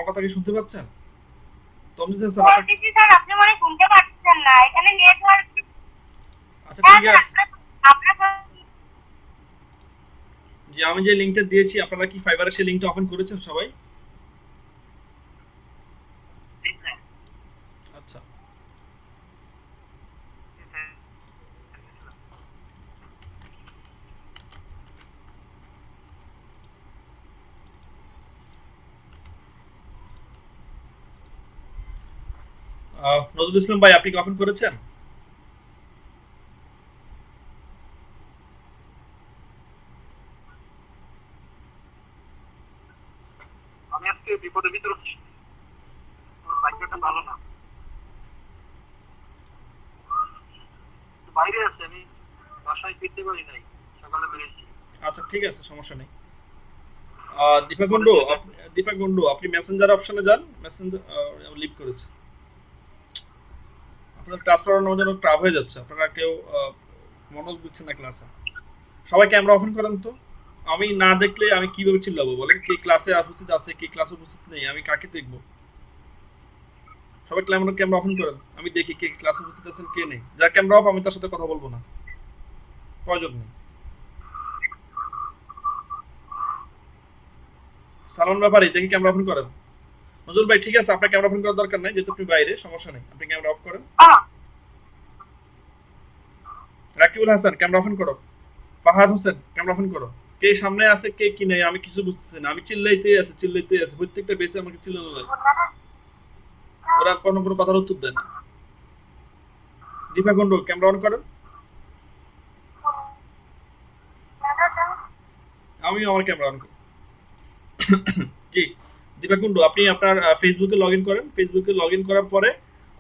আমার কথা কি শুনতে পাচ্ছেন? তমজিদ হাসান আপনার বলতেছি স্যার, আপনি মনে হয় শুনতে পাচ্ছেন না, এখানে নেটওয়ার্ক। আচ্ছা হ্যাঁ ঠিক স্যার, আছে। আপনার আপনার জি আমি যে লিংকটা দিয়েছি আপনারা কি ফাইবারে সেই লিংকটা ওপেন করেছেন সবাই? আচ্ছা। নজরুল ইসলাম ভাই আপনি কি ওপেন করেছেন? আমি আজকে বিপদের ভিতরে আছি। আমার ভাগ্যটা ভালো না, বাইরে আছি আমি, বাসায় ফিরতে পারি নাই, সকালে বেরিয়েছি। আচ্ছা ঠিক আছে, সমস্যা নেই। দীপা কুন্ডু কলেজে যাই। দীপা কুন্ডু আপনি মেসেঞ্জার অপশনে যান। মেসেঞ্জার লিভ করেছে। আপনাদের ক্লাস করানোর জন্য ট্রাপ হয়ে যাচ্ছে, আপনারা কেউ মনোযোগ দিচ্ছেন না ক্লাসে। সবাই ক্যামেরা অফেন করেন তো। আমি না দেখলে আমি কিভাবে চিল্লাবো বলেন? কে ক্লাসে উপস্থিত আছে, কে ক্লাসে উপস্থিত নেই, আমি কাকে দেখবো? সবাই ক্যামেরা অফেন করেন, আমি দেখি কে ক্লাসে উপস্থিত আছেন কে নেই। যার ক্যামেরা অফ আমি তার সাথে কথা বলবো না, প্রয়োজন নেই। সালমান ব্যাপারী দেখি ক্যামেরা অফেন করেন। নজরুল ভাই ঠিক আছে, আপনার ক্যামেরা অফেন করার দরকার নেই, যেহেতু আপনি বাইরে, সমস্যা নেই, আপনি ক্যামেরা অফ করেন। রাকিবুল হাসান ক্যামেরা অফেন করো। ফাহাদ হোসেন ক্যামেরা অফেন করো। কে সামনে আছে কে কি নেই আমি কিছু বুঝতেছি না, আমি চিল্লাইতেই আছে প্রত্যেকটা বেসে আমাকে চিল্লানো লাগে। ওরা কোনো কোনো কথার উত্তর দেয় না। দীপা কুন্ডু ক্যামেরা অন করেন। আমিও আমার ক্যামেরা অন করি। জি দীপা কুন্ডু আপনি আপনার ফেসবুকে লগ ইন করেন। ফেসবুকে লগ ইন করার পরে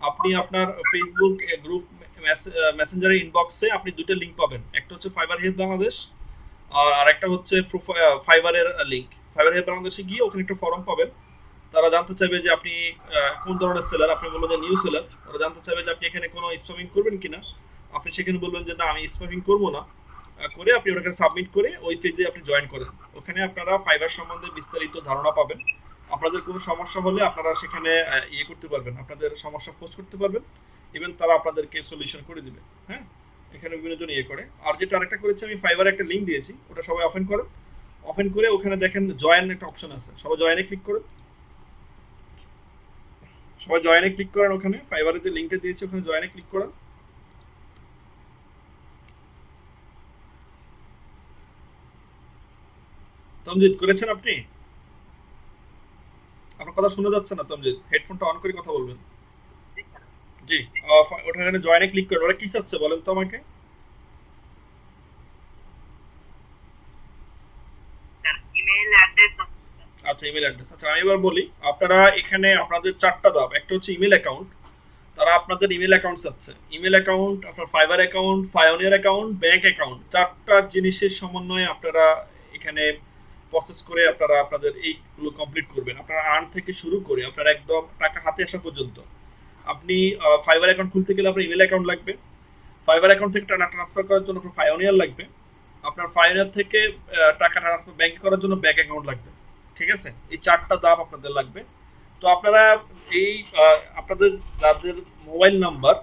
আপনি আপনার ফেসবুক গ্রুপ মেসেঞ্জারের ইনবক্সে আপনি দুটো লিঙ্ক পাবেন। একটা হচ্ছে ফাইবার হেলথ বাংলাদেশ, আর আরেকটা হচ্ছে ফাইবারের লিঙ্ক। ফাইবার হেলথ বাংলাদেশে গিয়ে ওখানে একটা ফর্ম পাবেন। তারা জানতে চাইবে যে আপনি কোন ধরনের সেলার। আপনি বলবেন যে নিউ সেলার। তারা জানতে চাইবে যে আপনি এখানে কোনো স্প্যামিং করবেন কিনা। আপনি সেখানে বলবেন যে না আমি স্প্যামিং করবো না। করে আপনি ওখানে সাবমিট করে ওই পেজে আপনি জয়েন করেন। ওখানে আপনারা ফাইবার সম্বন্ধে বিস্তারিত ধারণা পাবেন। আপনাদের কোনো সমস্যা হলে আপনারা সেখানে ইয়ে করতে পারবেন, আপনাদের সমস্যা পোস্ট করতে পারবেন। ইভেন তারা আপনাদেরকে সলিউশন করে দিবে। হ্যাঁ, এখানে বিভিন্ন জন ইয়ে করে। আর যেটা আরেকটা করেছি আমি, ফাইবার একটা লিঙ্ক দিয়েছি, ওটা সবাই ওপেন করেন। ওপেন করে ওখানে দেখেন জয়েন একটা অপশন আছে, সবাই জয়েনে ক্লিক করেন। সবাই জয়েনে ক্লিক করেন। ওখানে ফাইবারের যে লিঙ্কটা দিয়েছি ওখানে জয়েনে ক্লিক করেন। তমজিৎ করেছেন আপনি? আপনার কথা শোনা যাচ্ছে না তমজিৎ, হেডফোনটা অন করে কথা বলবেন। জি ওখানে জয়েনে ক্লিক করেন। ওরা কি চাচ্ছে বলেন তো আমাকে। Email address. আচ্ছা ইমেল অ্যাড্রেস। আচ্ছা আমি এবার বলি, আপনারা এখানে আপনাদের চারটা ধাপ। একটা হচ্ছে ইমেল অ্যাকাউন্ট। তারা আপনাদের ইমেল অ্যাকাউন্ট চাচ্ছে। ইমেল অ্যাকাউন্ট, আপনার fibre account, pioneer account, bank account, চারটা জিনিসের সমন্বয়ে আপনারা এখানে প্রসেস করে আপনারা আপনাদের এইগুলো কমপ্লিট করবেন। আপনারা আর্ন থেকে শুরু করে আপনার একদম টাকা হাতে আসা পর্যন্ত। আপনি ফাইবার অ্যাকাউন্ট খুলতে গেলে আপনার ইমেল অ্যাকাউন্ট লাগবে। ফাইবার অ্যাকাউন্ট থেকে টাকা ট্রান্সফার করার জন্য আপনার পায়োনিয়ার লাগবে। আপনার পায়োনিয়ার থেকে টাকা ট্রান্সফার ব্যাংক করার জন্য ব্যাংক অ্যাকাউন্ট লাগবে। ঠিক আছে, এই চারটা ধাপ আপনাদের লাগবে। তো আপনারা এই আপনাদের যাদের মোবাইল নাম্বার,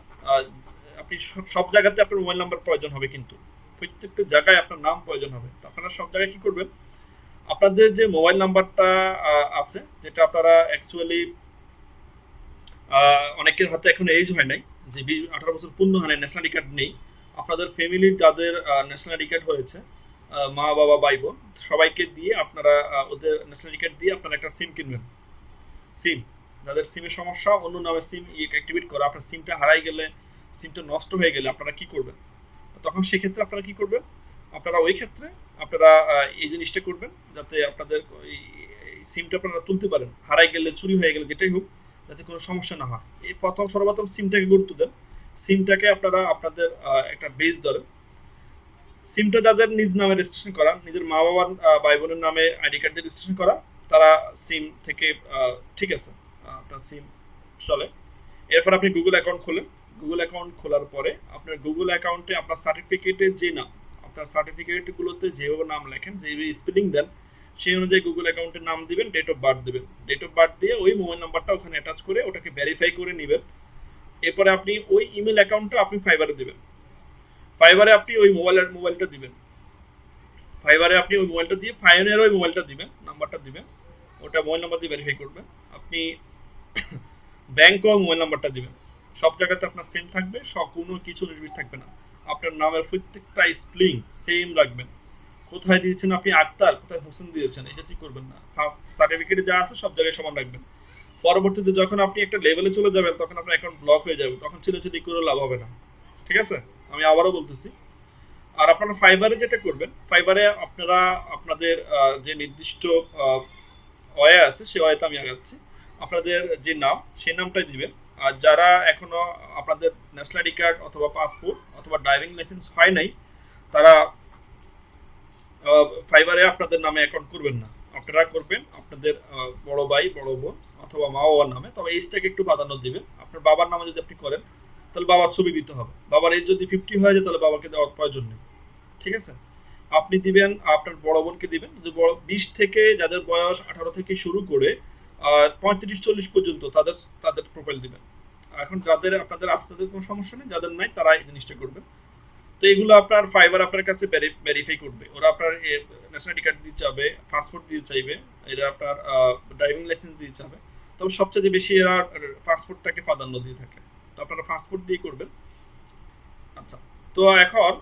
আপনি সব জায়গাতে আপনার মোবাইল নাম্বার প্রয়োজন হবে, কিন্তু প্রত্যেকটা জায়গায় আপনার নাম প্রয়োজন হবে। তো আপনারা সব জায়গায় কি করবেন, আপনাদের যে মোবাইল নাম্বারটা আছে, যেটা আপনারা অ্যাকচুয়ালি অনেকের হাতে এখন এজ হয় নাই, যে 18 বছর পূর্ণ হয় নাই, ন্যাশনাল কার্ড নেই। আপনাদের ফ্যামিলির যাদের ন্যাশনাল কার্ড হয়েছে, মা বাবা ভাই বোন সবাইকে দিয়ে আপনারা ওদের ন্যাশনাল কার্ড দিয়ে আপনারা একটা সিম কিনবেন। সিম, যাদের সিমের সমস্যা, অন্য নামে সিম অ্যাক্টিভেট করা, আপনার সিমটা হারাই গেলে, সিমটা নষ্ট হয়ে গেলে আপনারা কি করবেন? তখন সেক্ষেত্রে আপনারা কি করবেন, আপনারা ওই ক্ষেত্রে আপনারা এই জিনিসটা করবেন যাতে আপনাদের সিমটা আপনারা তুলতে পারেন, হারাই গেলে চুরি হয়ে গেলে যেটাই হোক, যাতে কোনো সমস্যা না হয়। এই সর্বপ্রথম সিমটাকে গুরুত্ব দেন। সিমটাকে আপনারা আপনাদের একটা বেস ধরেন। সিমটা যাদের নিজ নামে রেজিস্ট্রেশন করা, নিজের মা বাবার ভাই বোনের নামে আইডি কার্ড দিয়ে রেজিস্ট্রেশন করা, তারা সিম থেকে ঠিক আছে, আপনার সিম চলে। এরপর আপনি গুগল অ্যাকাউন্ট খোলেন। গুগল অ্যাকাউন্ট খোলার পরে আপনার গুগল অ্যাকাউন্টে আপনার সার্টিফিকেটের যে নাম, আপনার সার্টিফিকেটগুলোতে যেভাবে নাম লেখেন, যেভাবে স্পেলিং দেন, সেই অনুযায়ী গুগল অ্যাকাউন্টের নাম দিবেন, ডেট অফ বার্থ দিবেন, ডেট অফ বার্থ দিয়ে ওই মোবাইল নাম্বারটা ওখানে অ্যাটাচ করে ওটাকে ভেরিফাই করে নেবেন। এরপরে আপনি ওই ইমেল অ্যাকাউন্টটা আপনি ফাইবারে দিবেন, ফাইবারে আপনি ওই মোবাইলটা দিবেন, ফাইবারে আপনি ওই মোবাইলটা দিয়ে ফাইনের ওই মোবাইলটা দিবেন, নাম্বারটা দিবেন, ওটা মোবাইল নাম্বার দিয়ে ভেরিফাই করবেন। আপনি ব্যাংক ও মোবাইল নাম্বারটা দিবেন, সব জায়গাতে আপনার সেম থাকবে, সব কোনো কিছু নির্বিষ থাকবে না। আপনার নামের প্রত্যেকটা স্পেলিং সেম রাখবেন, কোথায় দিয়েছেন আপনি আক্তার, কোথায় হোসেন দিয়েছেন, এটা ঠিক করবেন না। ফার্স্ট সার্টিফিকেটে যা আছে সব জায়গায় সমান রাখবেন। পরবর্তীতে যখন আপনি একটা লেভেলে চলে যাবেন তখন আপনার অ্যাকাউন্ট ব্লক হয়ে যাবে, তখন ছেলে করে লাভ হবে না। ঠিক আছে, আমি আবারও বলতেছি। আর আপনারা ফাইবারে যেটা করবেন, ফাইবারে আপনারা আপনাদের যে নির্দিষ্ট ওয়ে আছে সেই ওয়েতে আমি আগাচ্ছি। আপনাদের যে নাম সেই নামটাই দিবেন। আর যারা এখনো আপনাদের ন্যাশনাল আইডি কার্ড অথবা পাসপোর্ট অথবা ড্রাইভিং লাইসেন্স হয় নাই, তারা ফাইবারে আপনাদের নামে অ্যাকাউন্ট করবেন না। আপনারা করবেন আপনাদের বড় ভাই বড় বোন অথবা মা বাবার নামে, তবে এজটাকে একটু প্রাধান্য দিবেন। আপনার বাবার নামে যদি আপনি করেন তাহলে বাবার ছবি দিতে হবে, বাবার এজ যদি 50 হয়ে যায় তাহলে বাবাকে দেওয়ার প্রয়োজন নেই। ঠিক আছে, আপনি দিবেন আপনার বড় বোনকে দিবেন, যে বড় 20 থেকে যাদের বয়স 18 থেকে শুরু করে 35-40 পর্যন্ত তাদের তাদের প্রোফাইল দিবেন। এখন যাদের আপনাদের আছে তাদের কোনো সমস্যা নেই, যাদের নাই তারা এই জিনিসটা করবেন। তো এগুলো আপনার ফাইবার আপনার কাছে ভেরিফাই করবে, ওরা আপনার ন্যাশনাল আইডি কার্ড দিয়ে চাবে, পাসপোর্ট দিয়ে চাইবে, এরা আপনার ড্রাইভিং লাইসেন্স দিয়ে চাবে। তবে সবচেয়ে বেশি এরা পাসপোর্টটাকে প্রাধান্য দিয়ে থাকে, তো আপনারা পাসপোর্ট দিয়ে করবেন। আচ্ছা, তো এখন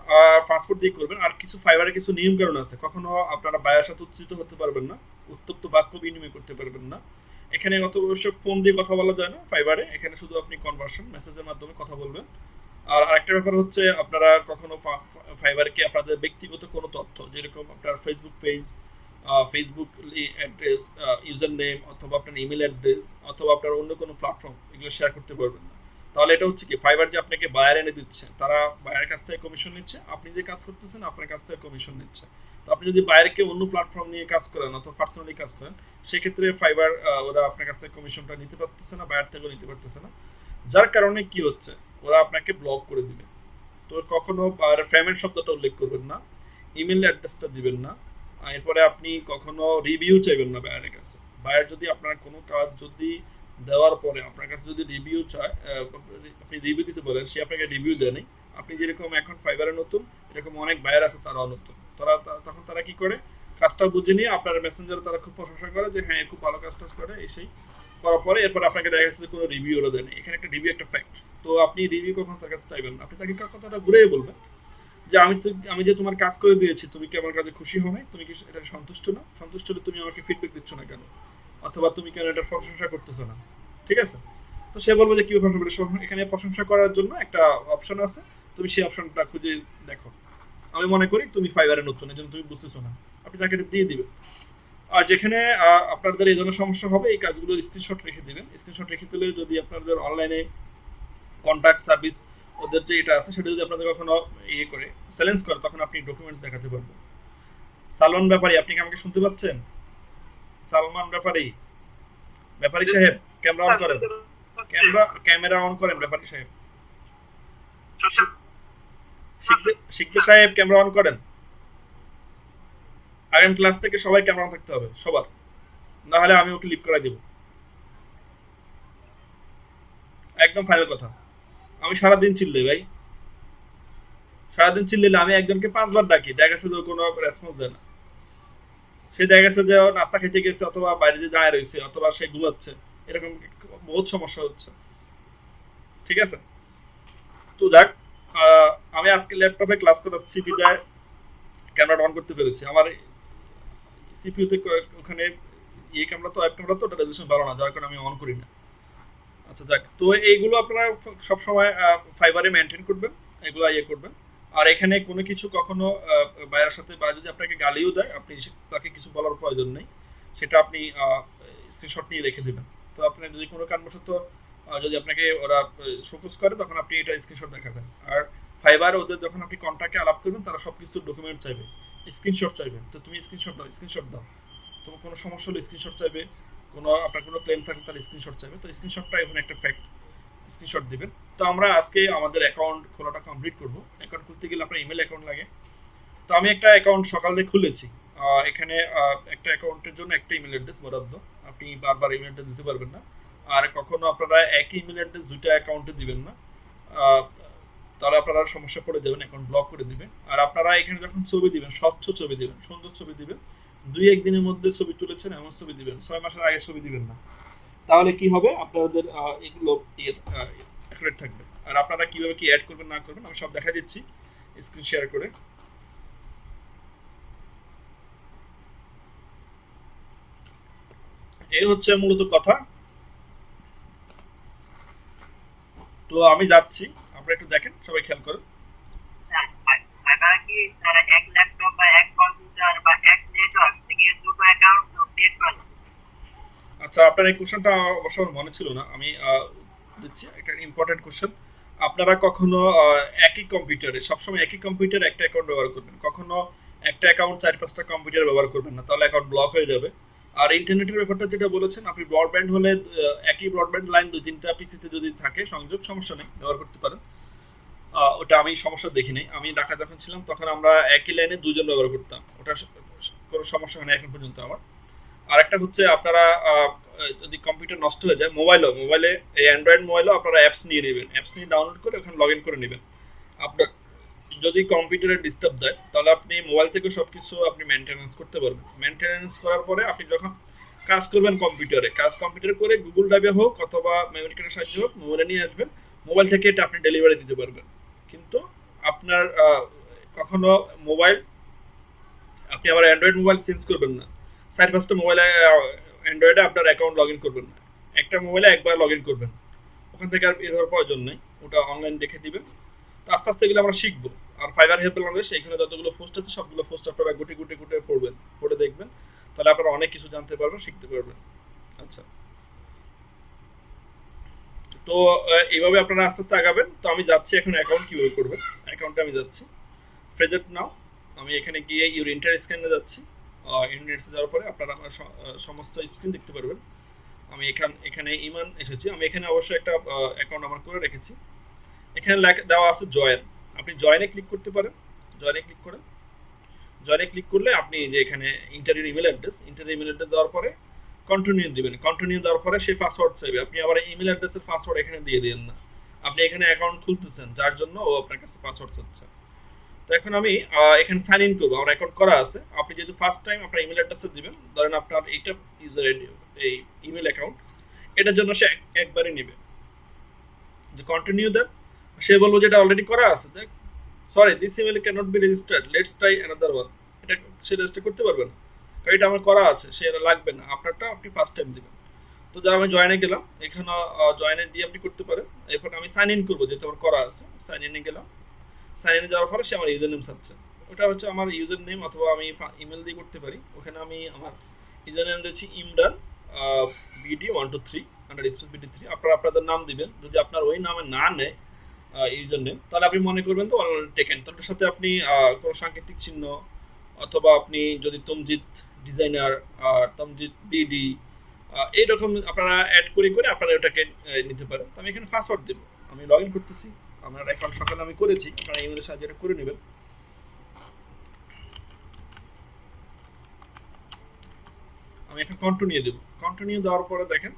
পাসপোর্ট দিয়ে করবেন। আর কিছু ফাইবারে কিছু নিয়ম কারণ আছে, কখনো আপনারা বায়ের সাথে উত্তেজিত হতে পারবেন না, উত্তপ্ত বাক্য বিনিময় করতে পারবেন না। এখানে অত অবশ্য ফোন দিয়ে কথা বলা যায় না ফাইবারে, এখানে শুধু আপনি কনভার্সন মেসেজের মাধ্যমে কথা বলবেন। আর আরেকটা ব্যাপার হচ্ছে, আপনারা কখনো ফাইবারকে আপনাদের ব্যক্তিগত কোনো তথ্য, যেরকম আপনার Facebook page, Facebook address, user name অথবা আপনার ইমেল অ্যাড্রেস অথবা আপনার অন্য কোনো প্ল্যাটফর্ম, এগুলো শেয়ার করতে পারবেন না। তাহলে এটা হচ্ছে কি, ফাইবার যে আপনাকে বায়ার এনে দিচ্ছে, তারা বায়ারের কাছ থেকে কমিশন নিচ্ছে, আপনি যে কাজ করতেছেন আপনার কাছ থেকে কমিশন নিচ্ছে। তো আপনি যদি বায়ারকে অন্য প্ল্যাটফর্ম নিয়ে কাজ করেন অথবা পার্সোনালি কাজ করেন, সেক্ষেত্রে ফাইবার ওরা আপনার কাছ থেকে কমিশনটা নিতে পারতেছে না, বায়ার থেকেও নিতে পারতেছে না, যার কারণে কি হচ্ছে, ওরা আপনাকে ব্লক করে দিবে। তো কখনো পেমেন্ট শব্দটা উল্লেখ করবেন না, ইমেল অ্যাড্রেসটা দিবেন না। এরপরে আপনি কখনো রিভিউ চাইবেন না বায়ারের কাছে। বায়ার যদি আপনার কোনো কাজ যদি দেওয়ার পরে আপনার কাছে যদি রিভিউ চায়, আপনি রিভিউ দিতে বলেন, সে আপনাকে রিভিউ দেয়নি। আপনি যেরকম এখন ফাইবারে নতুন, এরকম অনেক বায়ার আছে তারাও নতুন, তখন তারা কি করে, কাজটা বুঝে নিয়ে আপনার মেসেঞ্জারে তারা খুব প্রশংসা করে যে হ্যাঁ খুব ভালো কাজ করে, এসেই করার পরে এরপর আপনাকে দেখা গেছে কোনো রিভিউ ওরা দেয়নি। এখানে একটা রিভিউ একটা ফ্যাক্ট, তো আপনি রিভিউ কখন তার কাছে চাইবেন না, আপনি তাকে কথাটা ঘুরেই বলবেন যে আমি যে তোমার কাজ করে দিয়েছি, তুমি কি আমার কাজে খুশি হবে, তুমি কি এটা সন্তুষ্ট না, সন্তুষ্ট হলে তুমি আমাকে ফিডব্যাক দিচ্ছ না কেন, অথবা তুমি কেন এটার প্রশংসা করতেছো না। ঠিক আছে, তো সে বলবো যে কিভাবে প্রশংসা, এখানে প্রশংসা করার জন্য একটা অপশন আছে, তুমি সেই অপশনটা খুঁজে দেখো। আমি মনে করি তুমি ফাইবারে নতুন, এই জন্য তুমি বুঝতেছো না, আপনি তাকে এটা দিয়ে দিবেন। আর যেখানে আপনাদের এই ধরনের সমস্যা হবে, এই কাজগুলোর স্ক্রিনশট রেখে দিবেন। স্ক্রিনশট রেখে দিলে যদি আপনাদের অনলাইনে কন্ট্যাক্ট সার্ভিস ওদের যে এটা আছে, সেটা যদি আপনাদের কখনো ইয়ে করে চ্যালেঞ্জ করে, তখন আপনি ডকুমেন্টস দেখাতে পারবেন। সালমান ব্যাপারী, আপনি কি আমাকে শুনতে পাচ্ছেন? সালমান ব্যাপারী, ব্যাপারী সাহেব ক্যামেরা অন করেন, ক্যামেরা অন করেন ব্যাপারী সাহেব। শিকদার সাহেব ক্যামেরা অন করেন। আগামী ক্লাস থেকে সবাই ক্যামেরা অন থাকতে হবে, সবার, না হলে আমি ওকে লিভ করাই দেব। একদম ফাইনাল কথা, আমি সারাদিন চিল্লাই ভাই, সারাদিন চিল্লাইলে আমি একজনকে 5 বার ডাকি, দেখা গেছে যে কোনো রেসপন্স দেয় না। সে দেখা গেছে যে নাস্তা খেতে গেছে, অথবা বাইরে দিয়ে দাঁড়ায় রয়েছে, অথবা সে ঘুমাচ্ছে, এরকম বহুত সমস্যা হচ্ছে। ঠিক আছে, তো যাক, আমি আজকে ল্যাপটপে ক্লাস করাচ্ছি বিদায় ক্যামেরা অন করতে পেরেছি। আমার সিপিইউতে ওখানে এই ক্যামেরা তো ওয়েব ক্যামেরা তো, ওটা রেজলিউশন ভালো না, যার কারণে আমি অন করি না। আচ্ছা যাক, তো এইগুলো আপনারা সবসময় ফাইবারে মেনটেন করবেন, এগুলো ইয়ে করবেন। আর এখানে কোনো কিছু কখনো বাইরের সাথে, বা যদি আপনাকে গালিও দেয়, আপনি তাকে কিছু বলার প্রয়োজন নেই, সেটা আপনি স্ক্রিনশট নিয়ে রেখে দেবেন। তো আপনি যদি কোনো কারণবশত যদি আপনাকে ওরা শোকজ করে, তখন আপনি এটা স্ক্রিনশট দেখাবেন। আর ফাইবার ওদের যখন আপনি কন্ট্যাক্টে আলাপ করবেন, তারা সব কিছু ডকুমেন্ট চাইবে, স্ক্রিনশট চাইবেন। তো তুমি স্ক্রিনশট দাও, তোমার কোনো সমস্যা হলে স্ক্রিনশট চাইবে, কোনো আপনার কোনো ক্লেম থাকলে তাহলে স্ক্রিনশট চাইবে। তো স্ক্রিনশটটা এখন একটা ফ্যাক্ট, স্ক্রিনশট দিবেন। তো আমরা আজকে আমাদের অ্যাকাউন্ট খোলাটা কমপ্লিট করব। অ্যাকাউন্ট খুলতে গেলে আপনার ইমেল অ্যাকাউন্ট লাগে। তো আমি একটা অ্যাকাউন্ট সকালে খুলেছি, এখানে একটা অ্যাকাউন্টের জন্য একটা ইমেল অ্যাড্রেস বরাদ্দ, আপনি বারবার ইমেল অ্যাড্রেস দিতে পারবেন না। আর কখনো আপনারা একই ইমেল অ্যাড্রেস দুইটা অ্যাকাউন্টে দিবেন না, আহ, তাহলে আপনারা সমস্যা পড়ে যাবেন, অ্যাকাউন্ট ব্লক করে দিবেন। আর আপনারা এখানে যখন ছবি দিবেন, স্বচ্ছ ছবি দিবেন, সুন্দর ছবি দিবেন, 2-1 দিনের মধ্যে ছবি তুলেছেন এমন ছবি দিবেন, 6 মাসের আগে ছবি দিবেন না। তাহলে কি হবে, আপনাদের এগুলো অ্যাকুরেট থাকবে। আর আপনারা কিভাবে কি অ্যাড করবেন না করবেন আমি সব দেখা দিচ্ছি স্ক্রিন শেয়ার করে। এই হচ্ছে মূলত কথা। তো আমি যাচ্ছি, আপনারা একটু দেখেন, সবাই খেয়াল করেন। স্যার আপনারা কি স্যার এক ল্যাপটপ বা এক কম্পিউটার বা এক নেটওয়ার্ক থেকে দুটো অ্যাকাউন্ট ক্রিয়েট করেন? আচ্ছা, আপনার এই কোশ্চেনটা অবশ্য আমার মনে ছিল না, আমি দিচ্ছি একটা ইম্পর্টেন্ট কোশ্চেন। আপনারা কখনো একই কম্পিউটারে সবসময় একই কম্পিউটারে একটা অ্যাকাউন্ট ব্যবহার করবেন, কখনো একটা অ্যাকাউন্ট 4-5টা কম্পিউটার ব্যবহার করবেন না, তাহলে অ্যাকাউন্ট ব্লক হয়ে যাবে। আর ইন্টারনেটের ব্যাপারটা যেটা বলেছেন, আপনি ব্রডব্যান্ড হলে একই ব্রডব্যান্ড লাইন 2-3টা পিসিতে যদি থাকে সংযোগ, সমস্যা নেই, ব্যবহার করতে পারেন। ওটা আমি সমস্যা দেখি নাই, আমি ঢাকা যখন ছিলাম তখন আমরা একই লাইনে দুজন ব্যবহার করতাম, ওটা কোনো সমস্যা হয় না এখন পর্যন্ত আমার। আরেকটা হচ্ছে আপনারা যদি কম্পিউটার নষ্ট হয়ে যায়, মোবাইলে এই অ্যান্ড্রয়েড মোবাইলেও আপনারা অ্যাপস নিয়ে নেবেন, অ্যাপস নিয়ে ডাউনলোড করে ওখানে লগ ইন করে নেবেন। আপনার যদি কম্পিউটারে ডিস্টার্ব দেয় তাহলে আপনি মোবাইল থেকে সব কিছু আপনি মেনটেন্যান্স করতে পারবেন। মেনটেন্যান্স করার পরে আপনি যখন কাজ করবেন কম্পিউটারে করে গুগল ড্রাইভে হোক অথবা মেমোরি কার্ডের সাহায্যে হোক মোবাইলে নিয়ে আসবেন, মোবাইল থেকে এটা আপনি ডেলিভারি দিতে পারবেন। কিন্তু আপনার কখনো মোবাইল আপনি আবার অ্যান্ড্রয়েড মোবাইল চেঞ্জ করবেন না, 4-5টা মোবাইলে অ্যান্ড্রয়েডে আপনার অ্যাকাউন্ট লগ ইন করবেন না, একটা মোবাইলে একবার লগ ইন করবেন, ওখান থেকে আর বের হওয়ার প্রয়োজন নেই, ওটা অনলাইন দেখে দিবেন। তো আস্তে আস্তে এগুলো আমরা শিখবো। আর ফাইবার হেল্প বাংলাদেশ এখানে যতগুলো পোস্ট আছে সবগুলো পোস্ট আপনারা গুটি গুটি গুটি পড়বেন, পড়ে দেখবেন, তাহলে আপনারা অনেক কিছু জানতে পারবেন, শিখতে পারবেন। আচ্ছা, তো এইভাবে আপনারা আস্তে আস্তে আগাবেন। তো আমি যাচ্ছি এখন অ্যাকাউন্ট কীভাবে করবেন, অ্যাকাউন্টে আমি যাচ্ছি প্রেজেন্ট নাও, আমি এখানে গিয়ে ইউর ইন্টার স্ক্যানে যাচ্ছি। ইন্টারনেটে যাওয়ার পরে আপনারা আমার সমস্ত স্ক্রিন দেখতে পারবেন। আমি এখানে ইমান এসেছি, আমি এখানে অবশ্যই একটা অ্যাকাউন্ট আমার করে রেখেছি। এখানে দেওয়া আছে জয়েন, আপনি জয়েনে ক্লিক করতে পারেন। জয়েনে ক্লিক করলে আপনি যে এখানে ইন্টারের ইমেল অ্যাড্রেস দেওয়ার পরে কন্টিনিউ দিবেন, কন্টিনিউ দেওয়ার পরে সে পাসওয়ার্ড চাইবে, আপনি আবার ইমেল অ্যাড্রেসের পাসওয়ার্ড এখানে দিয়ে দিন না, আপনি এখানে অ্যাকাউন্ট খুলতেছেন যার জন্য ও আপনার কাছে পাসওয়ার্ড চাচ্ছে। তো এখন আমি এখানে সাইন ইন করবো, আমার অ্যাকাউন্ট করা আছে। আপনি যেহেতু ফার্স্ট টাইম আপনার ইমেল অ্যাড্রেসটা দিবেন, ধরেন আপনার এইটা ইউজার এই ইমেল অ্যাকাউন্ট, এটার জন্য সে একবারই নেবে। যে কন্টিনিউ দেন, সে বলবো যেটা অলরেডি করা আছে, দেখ sorry this email can not be registered, let's try another one, এটা সে রেজিস্টার করতে পারবে না, কারণ এটা আমার করা আছে, সে লাগবে না, আপনারটা আপনি ফার্স্ট টাইম দিবেন। তো যা আমি জয়েনে গেলাম, এখানে জয়েনে দিয়ে আপনি করতে পারেন। এরপর আমি সাইন ইন করবো, যেহেতু আমার করা আছে, সাইন ইনে গেলাম। সাইন ইনে যাওয়ার পরে সে আমার ইউজার নেম চাচ্ছে, ওটা হচ্ছে আমার ইউজার নেম, অথবা আমি ইমেল দিয়ে করতে পারি। ওখানে আমি আমার ইউজার নেম দিচ্ছি Imran BD123 under space BD3, আপনারা আপনাদের নাম দিবেন। যদি আপনার ওই নামে না নেয় ইউজার নেম, তাহলে আপনি মনে করবেন তো অনলাইন টেকেন, তার সাথে আপনি কোনো সাংকেতিক চিহ্ন, অথবা আপনি যদি তমজিৎ ডিজাইনার, তমজিৎ BD এইরকম আপনারা অ্যাড করে আপনারা ওটাকে নিতে পারেন। তো আমি এখানে পাসওয়ার্ড দেবো, আমি লগ ইন করতেছি, আমার অ্যাকাউন্ট সকালে আমি করেছি, আপনারা ইমেলের সাহায্যে এটা করে নেবেন। আমি এখন কন্টিনিউ দেবো, কন্টিনিউ দেওয়ার পরে দেখেন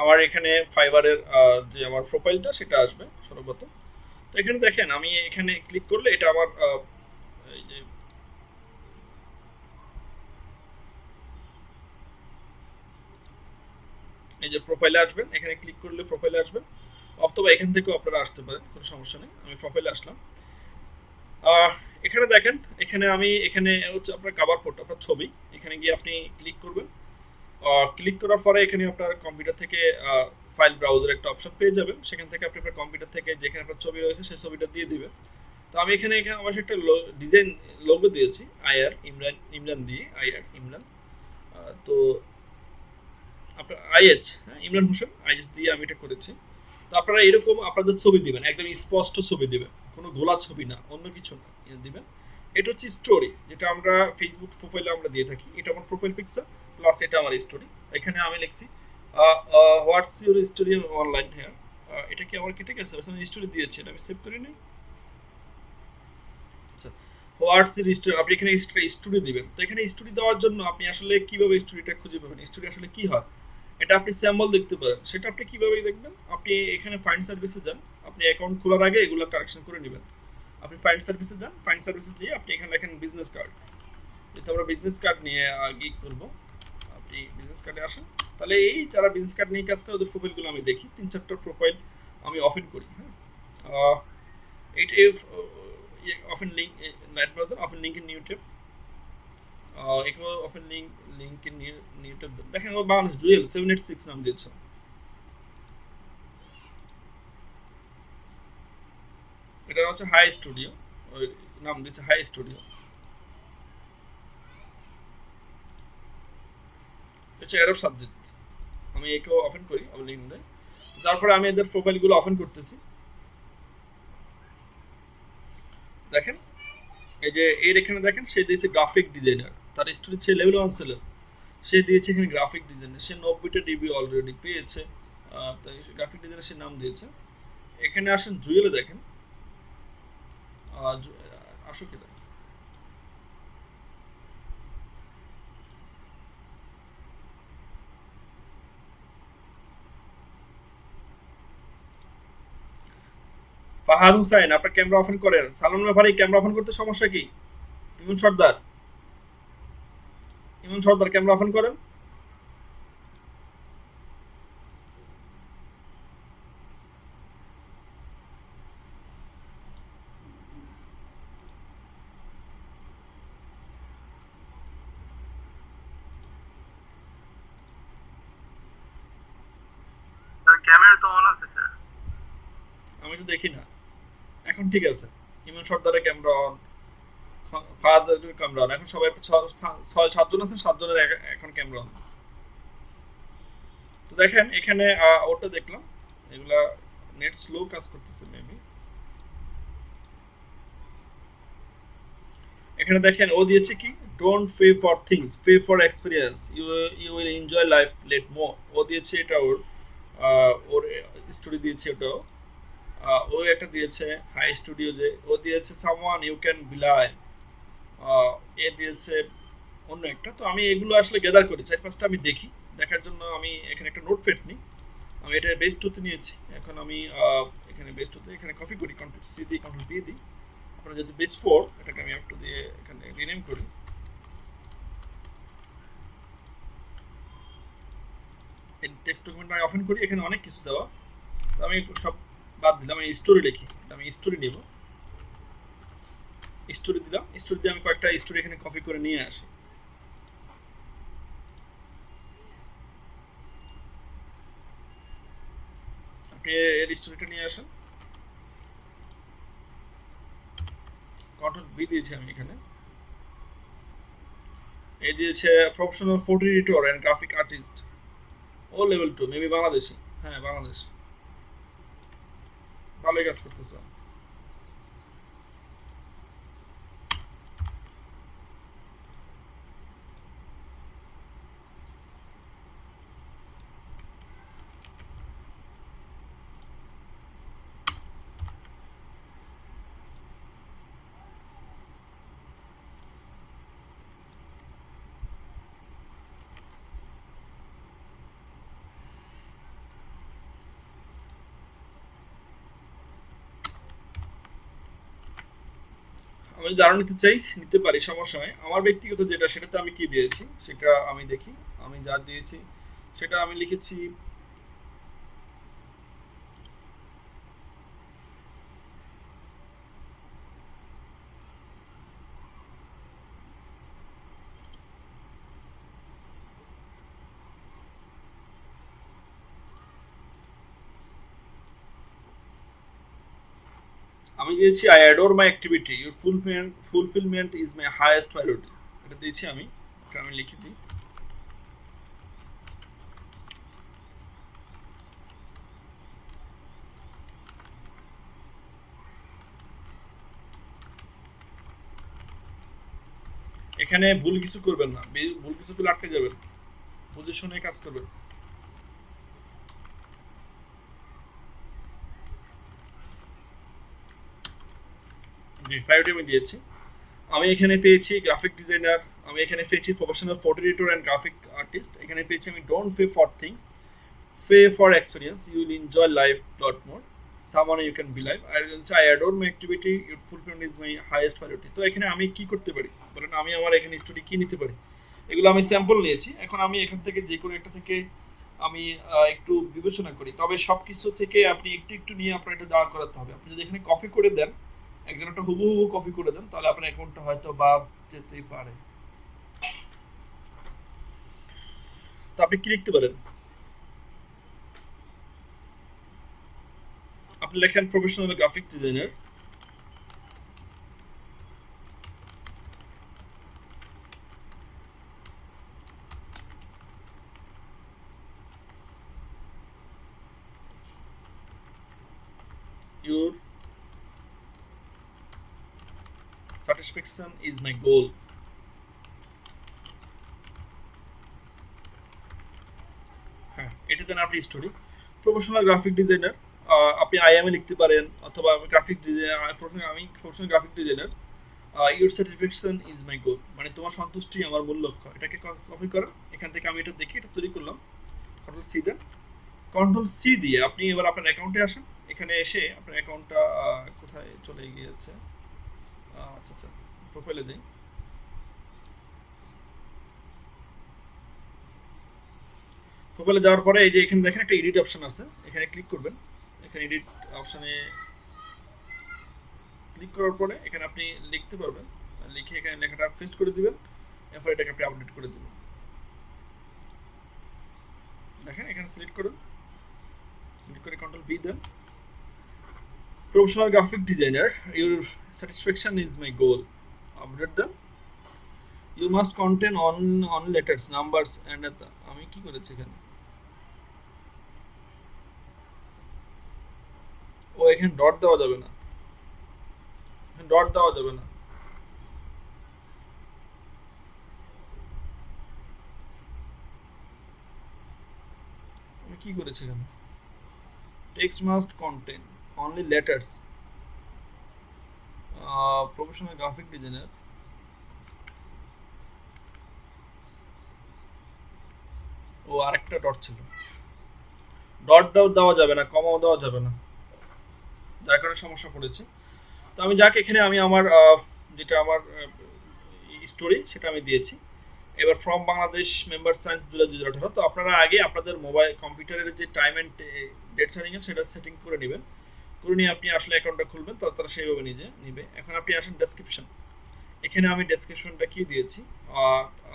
আমার এখানে ফাইবারের যে আমার প্রোফাইলটা সেটা আসবে সর্বপ্রথম। তো এখানে দেখেন আমি এখানে ক্লিক করলে এটা আমার এই যে প্রোফাইলে আসবেন, এখানে ক্লিক করলে প্রোফাইলে আসবেন, অথবা এখান থেকেও আপনারা আসতে পারেন, কোনো সমস্যা নেই। আমি প্রোফাইলে আসলাম, এখানে দেখেন, এখানে হচ্ছে আপনার কভার ফটো, আপনার ছবি, এখানে গিয়ে আপনি ক্লিক করবেন। ক্লিক করার পরে এখানে আপনার কম্পিউটার থেকে ফাইল ব্রাউজার একটা অপশন পেয়ে যাবেন, সেখান থেকে আপনি আপনার কম্পিউটার থেকে যেখানে আপনার ছবি রয়েছে সেই ছবিটা দিয়ে দিবেন। তো আমি এখানে অবশ্যই একটা ডিজাইন লোগো দিয়েছি, ইমরান দিয়ে ইমরান, তো আপনার ইমরান হোসেন দিয়ে আমি এটা করেছি। তো আপনারা এরকম আপনাদের ছবি দিবেন, একদম স্পষ্ট ছবি দিবেন, কোনো গোলা ছবি না, অন্য কিছু না দিবেন। এটা হচ্ছে স্টোরি, যেটা আমরা ফেসবুক প্রোফাইলে আমরা দিয়ে থাকি, এটা আমার প্রোফাইল পিকচার প্লাস এটা আমার স্টোরি। এখানে আমি লিখছি what's your story online here, এটা কি আমার কেটে গেছে, স্টোরি দিয়েছি, এটা আমি সেভ করে নিই। আচ্ছা, হোয়াটস এর স্টোরি, আপনি এখানে স্টোরি দিবেন। তো এখানে স্টোরি দেওয়ার জন্য আপনি আসলে কিভাবে স্টোরিটা খুঁজে পাবেন, স্টোরি আসলে কি হয়, এটা আপনি স্যাম্পল দেখতে পারেন। সেটা আপনি কিভাবে দেখবেন, আপনি এখানে ফাইন্ড সার্ভিসে যান, আপনি অ্যাকাউন্ট খোলার আগে এগুলো কারেকশন করে নেবেন। আপনি ফাইন্ড সার্ভিসে যান, ফাইন্ড সার্ভিসে গিয়ে আপনি এখানে দেখেন বিজনেস কার্ড, যেহেতু আমরা বিজনেস কার্ড নিয়ে গিক করবো, আপনি বিজনেস কার্ডে আসেন। তাহলে এই যারা বিজনেস কার্ড নিয়ে কাজ করে ওদের প্রোফাইলগুলো আমি দেখি, 3-4টা প্রোফাইল আমি ওপেন করি। হ্যাঁ, it if often link net browser often link in new tab, এগুলো often link in new tab দেখেন। ও বাংলাদেশ জুয়েল 786 নাম দিয়েছে, এটা হচ্ছে হাই স্টুডিও, ওই নাম দিয়েছে হাই স্টুডিও। হচ্ছে অ্যারব সাবজেক্ট, আমি একেও ওপেন করি, আবার লিঙ্ক দেয়। তারপরে আমি এদের প্রোফাইলগুলো ওপেন করতেছি। দেখেন এই যে এর এখানে দেখেন সে দিয়েছে গ্রাফিক ডিজাইনার, তার স্টোরি সে লেভেল 1 সেলার, সে দিয়েছে এখানে গ্রাফিক ডিজাইনার, সে 90টা ডিবি অলরেডি পেয়েছে। তাই গ্রাফিক ডিজাইনার সে নাম দিয়েছে। এখানে আসেন জুয়েলে দেখেন, আসো কি দেখেন, ফাহাদ হুসাইন আপনার ক্যামেরা ওপেন করেন। সালমান ব্যাপারে ক্যামেরা ওপেন করতে সমস্যা কি? ইমন সর্দার, ইমন সর্দার ক্যামেরা ওপেন করেন। ক্যামেরা তো অন আছে স্যার। আমি তো দেখি না, এখন ঠিক আছে। ইমন সর্দারের ক্যামেরা অন, ফাহাদের ক্যামেরা অন, এখন সবাই 6-7 জন আছেন, 7 জনের এখন ক্যামেরা অন। তো দেখেন এখানে ওটা দেখলাম, এগুলা নেট স্লো কাজ করতেছে মেবি। এখানে দেখেন ও দিয়েছে কি, don't pay for things, pay for experience, you will enjoy life lot more. ও দিয়েছে এটা, ওর স্টোরি দিয়েছে ওটাও। ও একটা দিয়েছে হাই স্টুডিও, যে ও দিয়েছে সামওয়ান ইউ ক্যান বিলাই, এ দিয়েছে অন্য একটা। তো আমি এগুলো আসলে গ্যাদার করি, 4-5টা আমি দেখি, দেখার জন্য আমি এখানে একটা নোটপ্যাড নিই। আমি এটা বেস টুতে নিয়েছি, এখন আমি এখানে বেস টুতে এখানে কপি করি, কন্ট্রোল সি দিয়ে কন্ট্রোল বি দিই। আপনার যেহেতু বেস 4, এটাকে আমি একটু দিয়ে এখানে রিনেম করি। এই টেক্সট ডকুমেন্ট আমি ওপেন করি, এখানে অনেক কিছু দেওয়া, তো আমি সব বাদ দিলাম। আমি স্টোরি লিখি, আমি স্টোরি নিব, স্টোরি দিলাম। স্টোরি দিয়ে আমি কয়েকটা স্টোরি এখানে কপি করে নিয়ে আসি। আপনি এর স্টোরিটা নিয়ে আসেন, কন্ট্রোল বি দিয়েছি আমি এখানে। এই দিয়েছে professional photo editor and graphic artist, ও লেভেল 2 মেবি বাংলাদেশি। হ্যাঁ বাংলাদেশ, ভালোই কাজ করতেছে। আমি যদি আরো নিতে চাই নিতে পারি, সমস্যা নাই। আমার ব্যক্তিগত যেটা, সেটাতে আমি কি দিয়েছি সেটা আমি দেখি। আমি যা দিয়েছি সেটা আমি লিখেছি, আমি দিয়েছি I adore my activity, your fulfilment is my highest priority, এটা দিয়েছি আমি। এটা আমি লিখে দিই। এখানে ভুল কিছু করবেন না, ভুল কিছু করলে আটকে যাবেন, বুঝে শুনে কাজ করবেন। জি 5টি আমি দিয়েছি। আমি এখানে পেয়েছি গ্রাফিক ডিজাইনার, আমি এখানে পেয়েছি professional photo editor and graphic artist, এখানে পেয়েছি আমি don't pay for things, pay for experience, you will enjoy life lot more, someone you can be live, I adore my activity, your fulfillment is my highest priority। তো এখানে আমি কি করতে পারি বলেন, আমি আমার এখানে স্টোরি কি নিতে পারি, এগুলো আমি স্যাম্পল নিয়েছি। এখন আমি এখান থেকে যে কোনো একটা থেকে আমি একটু বিবেচনা করি, তবে সব কিছু থেকে আপনি একটু একটু নিয়ে আপনার এটা দাঁড় করাতে হবে। আপনি যদি এখানে কপি করে দেন, একজন একটা হুবহু কপি করে দেন, তাহলে আপনার অ্যাকাউন্টটা হয়তো বা যেতেই পারে। তো আপনি কি লিখতে পারেন, আপনি লেখেন professional graphic designer, your satisfaction is my goal। হ্যাঁ, এটা দেন আপনি স্টোরি। প্রফেশনাল গ্রাফিক ডিজাইনার, আপনি আইএমএ লিখতে পারেন, অথবা গ্রাফিক ডিজাইনার, আমি professional graphic designer, your satisfaction is my goal, মানে তোমার সন্তুষ্টি আমার মূল লক্ষ্য। এটাকে কপি করো, এখান থেকে আমি এটা দেখি, এটা তৈরি করলাম, কন্ট্রোল সি দেন। কন্ট্রোল সি দিয়ে আপনি এবার আপনার অ্যাকাউন্টে আসেন, এখানে এসে আপনার অ্যাকাউন্টটা কোথায় চলে গিয়েছে, আচ্ছা আচ্ছা, প্রোফাইলে দিই। প্রোফাইলে যাওয়ার পরে এই যে এখানে দেখেন একটা এডিট অপশন আছে, এখানে ক্লিক করবেন। এখানে এডিট অপশনে ক্লিক করার পরে এখানে আপনি লিখতে পারবেন, লিখে এখানে লেখাটা পেস্ট করে দিবেন, এরপর এটাকে আপনি আপডেট করে দিবেন। দেখেন এখানে সিলেক্ট করুন, সিলেক্ট করে কন্ট্রোল বি দেন। Professional graphic designer, your satisfaction is my goal, update দেন। You must contain on letters numbers and আমি কি করেছি এখানে, ও এখানে ডট দেওয়া যাবে না, ডট দেওয়া যাবে না, আমি কি করেছি এখানে, text must contain only letters, professional graphic designer, ও আরেকটা ডট ছিল, ডট দেওয়া যাবে না, কমাও দেওয়া যাবে না, যার কারণে সমস্যা পড়েছে। তো আমি যাক এখানে আমি আমার যেটা আমার স্টোরি সেটা আমি দিয়েছি। এবার from Bangladesh member science July 2018। তো আপনারা আগে আপনাদের মোবাইল কম্পিউটারের যে টাইম অ্যান্ড ডেট সেটিং আছে সেটা সেটিং করে নেবেন, করে নিয়ে আপনি আসলে অ্যাকাউন্টটা খুলবেন, তারা সেইভাবে নিবে। এখন আপনি আসেন ডেসক্রিপশন, এখানে আমি ডেসক্রিপশনটা কি দিয়েছি,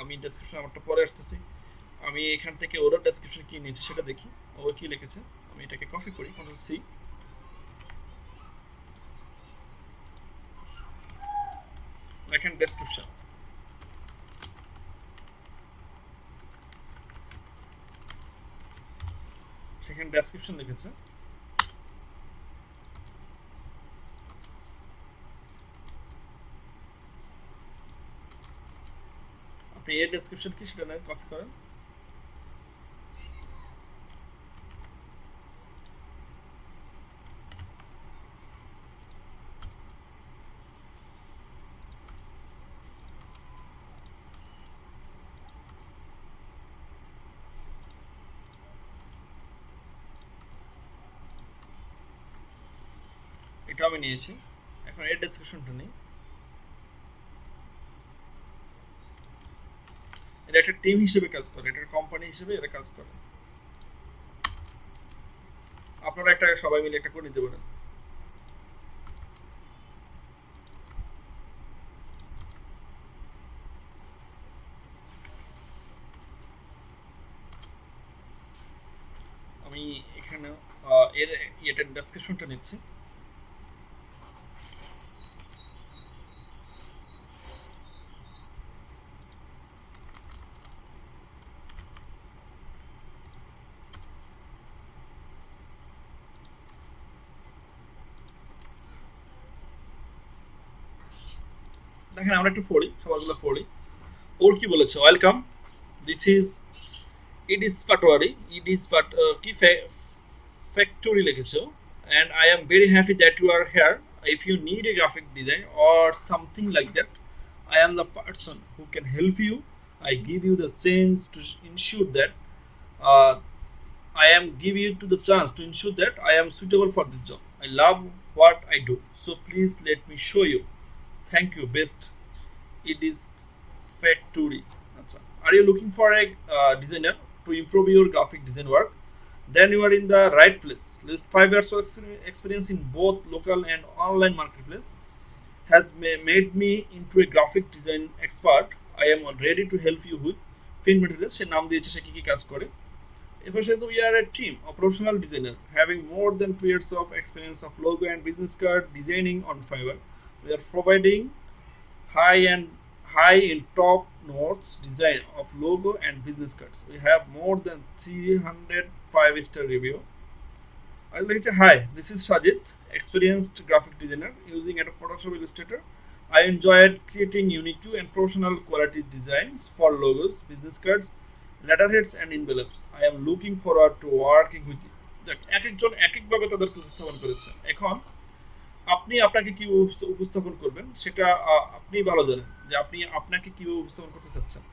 আমি ডেসক্রিপশন আমারটা পরে আসতেছি, আমি এখান থেকে ওরা ডেসক্রিপশন কি নিয়েছে সেটা দেখি, ও কি লিখেছে। আমি এটাকে কপি করি, কন্ট্রোল সি, দেখেন ডেসক্রিপশন, সেখানে ডেসক্রিপশন লিখেছে। আপনি এর ডেসক্রিপশন কি সেটা নিয়ে কপি করেন, এটা আমি নিয়েছি। এখন এর ডেসক্রিপশনটা নেই, এটা একটা টিম হিসেবে কাজ করে, এটা কোম্পানি হিসেবে এরা কাজ করে, আপনারা একটা সবাই মিলে একটা করে নিতে পারেন। আমি এখানে এর এটার ডেসক্রিপশনটা নিচ্ছি। দেখেন আমরা একটু পড়ি, সবাইগুলো পড়ি। ওর কি বলেছে, welcome, this is it is Patwari, it is কি ফ্যাক্টরি লিখেছো, and I am very happy that you are here, if you need a graphic design or something like that, I am the person who can help you. I give you the chance to ensure that uh, I am give you to the chance to ensure that I am suitable for this job. I love what I do, so please let me show you. Thank you, best. It is factory. আচ্ছা, are you looking for a designer to improve your graphic design work? Then you are in the right place. List 5 years of experience in both local and online marketplace has made me into a graphic design expert. I am ready to help you with print materials. সে নাম দিয়েছে সে কি কি কাজ করে। এরপর সে we are a team of professional designer having more than 2 years of experience of logo and business card designing on Fiverr. We are providing high and high in top notes design of logo and business cards. We have more than 300 5-star review. I like to hi, this is Sajid, experienced graphic designer using Adobe Photoshop Illustrator. I enjoyed creating unique and professional quality designs for logos, business cards, letterheads and envelopes. I am looking forward to working with you. দেখ এক একজন এক একভাবে তাদেরকে উপস্থাপন করেছে। এখন আপনি আপনাকে কি উপস্থাপন করবেন সেটা আপনি ভালো জানেন যে আপনি আপনাকে কিভাবে উপস্থাপন করতে চাচ্ছেন।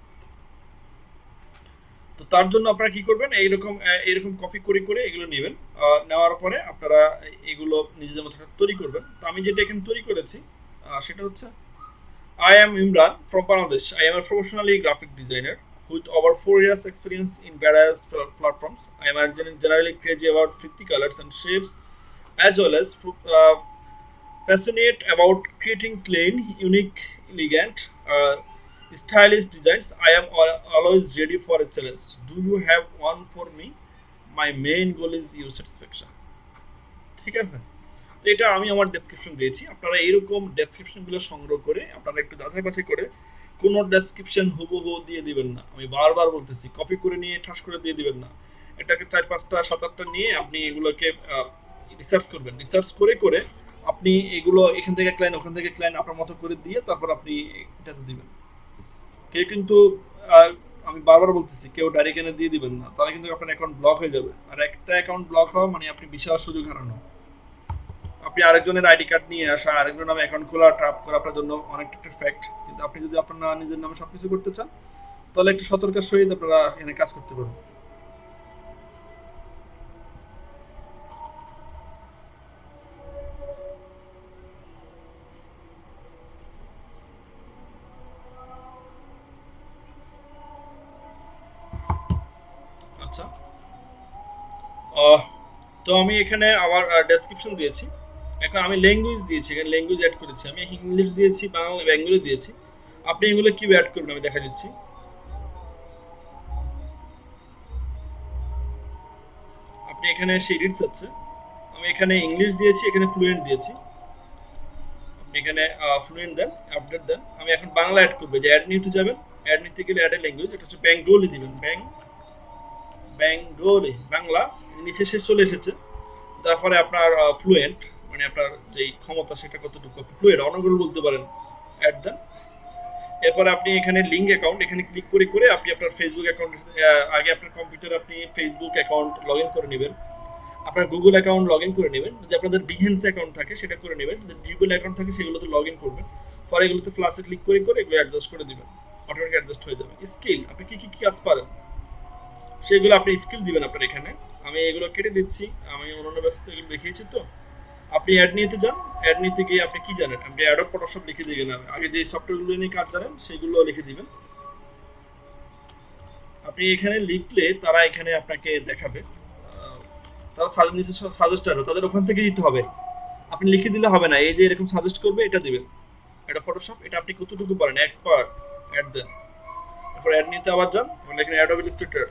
তো তার জন্য আপনারা কি করবেন, এইরকম কপি করে করে এগুলো নেবেন। নেওয়ার পরে আপনারা এগুলো নিজেদের মতো তৈরি করবেন। তো আমি যেটা এখানে তৈরি করেছি সেটা হচ্ছে I am Imran from Bangladesh. I am a professionally graphic designer with over 4 years experience in various platforms. I am generally crazy about pretty colors and shapes as well as passionate about creating clean, unique, elegant, stylish designs. I am always ready for a challenge. Do you have one for me? My main goal is your satisfaction. ঠিক আছে, তো এটা আমি আমার description দিয়েছি। আপনারা এরকম ডেসক্রিপশনগুলো সংগ্রহ করে আপনারা একটু যাচাই বাছাই করে কোনো ডেসক্রিপশন হুবহু দিয়ে দিবেন না। আমি বারবার বলতেছি, কপি করে নিয়ে ঠাস করে দিয়ে দিবেন না। এটাকে 4-5টা 7-8টা নিয়ে আপনি এগুলোকে রিসার্চ করবেন। রিসার্চ করে করে আপনি এগুলো এখান থেকে ক্লায়েন্ট ওখান থেকে ক্লায়েন্ট আপনার মতো করে দিয়ে তারপর আপনি এটাতে দিবেন। কেউ কিন্তু আমি বারবার বলতেছি কেউ ডাইরেক্ট এনে দিয়ে দিবেন না, তাহলে কিন্তু আপনার অ্যাকাউন্ট ব্লক হয়ে যাবে। আর একটা অ্যাকাউন্ট ব্লক হওয়া মানে আপনি বিশাল সুযোগ হারানো। আপনি আরেকজনের আইডি কার্ড নিয়ে আসা, আরেকজনের নামে অ্যাকাউন্ট খোলা ট্র্যাপ করা আপনার জন্য অনেকটা একটা ফ্যাক্ট। কিন্তু আপনি যদি আপনার নিজের নামে সবকিছু করতে চান তাহলে একটু সতর্কের সহিত আপনারা এখানে কাজ করতে পারবেন। আচ্ছা, তো আমি এখানে আমার ডেসক্রিপশন দিয়েছি। এখন আমি ল্যাঙ্গুয়েজ দিয়েছি, এখানে ল্যাঙ্গুয়েজ অ্যাড করেছি। আমি ইংলিশ দিয়েছি, বাংলা, বেঙ্গলি দিয়েছি। আপনি এগুলো কি অ্যাড করবেন আমি দেখা দিচ্ছি। আপনি এখানে সেই রিডস আছে, আমি এখানে ইংলিশ দিয়েছি, এখানে ফ্লুয়েন্ট দিয়েছি। আপনি এখানে ফ্লুয়েন্ট দেন, আপডেট দেন। আমি এখন বাংলা অ্যাড করবো, যে অ্যাড নিতে যাবেন, অ্যাড নিতে গেলে অ্যাড এ ল্যাঙ্গুয়েজ, এটা হচ্ছে বেঙ্গলি দিবেন। বেঙ্গলি বাংলা নিচে শেষ চলে এসেছে। তারপরে আপনার ফ্লুয়েন্ট মানে আপনার যেই ক্ষমতা সেটা কতটুকু, ফ্লুয়েন্ট অনর্গল বলতে পারেন, অ্যাড দেন। এরপরে আপনি এখানে লিঙ্ক অ্যাকাউন্ট এখানে ক্লিক করে করে আপনি আপনার ফেসবুক অ্যাকাউন্ট, আগে আপনার কম্পিউটারে আপনি ফেসবুক অ্যাকাউন্ট লগ ইন করে নেবেন, আপনার গুগল অ্যাকাউন্ট লগ ইন করে নেবেন। যদি আপনাদের বিহেন্স অ্যাকাউন্ট থাকে সেটা করে নেবেন, যদি জিমেল অ্যাকাউন্ট থাকে সেগুলোতে লগ ইন করবেন। পরে এগুলোতে প্লাসে ক্লিক করে করে এগুলো অ্যাডজাস্ট করে দিবেন, অটোমেটিক অ্যাডজাস্ট হয়ে যাবে। স্কিল, আপনি কি কি কাজ পারেন সেগুলো আপনি স্কিল দিবেন আপনার এখানে। আমি এগুলো কেটে দিচ্ছি, আমি অন্যান্য ব্যস্ত এগুলো দেখিয়েছি। তো আপনি অ্যাড নিতে যান, অ্যাড নিতে গিয়ে আপনি কি জানেন, আপনি অ্যাডোব ফটোশপ লিখে দিবেন। আগে যে সফটওয়্যারগুলো নিয়ে কাজ জানেন সেগুলো লিখে দিবেন। আপনি এখানে লিখলে তারা এখানে আপনাকে দেখাবে, তারা সাজেস্ট হবে, তাদের ওখান থেকে দিতে হবে। আপনি লিখে দিলে হবে না, এই যে এরকম সাজেস্ট করবে এটা দিবেন। এটা ফটোশপ, এটা আপনি কতটুকু পারেন, এক্সপার্ট, অ্যাড দেন। এরপর অ্যাড নিতে আবার যান, এবার এখানে অ্যাডোব ইলাস্ট্রেটর,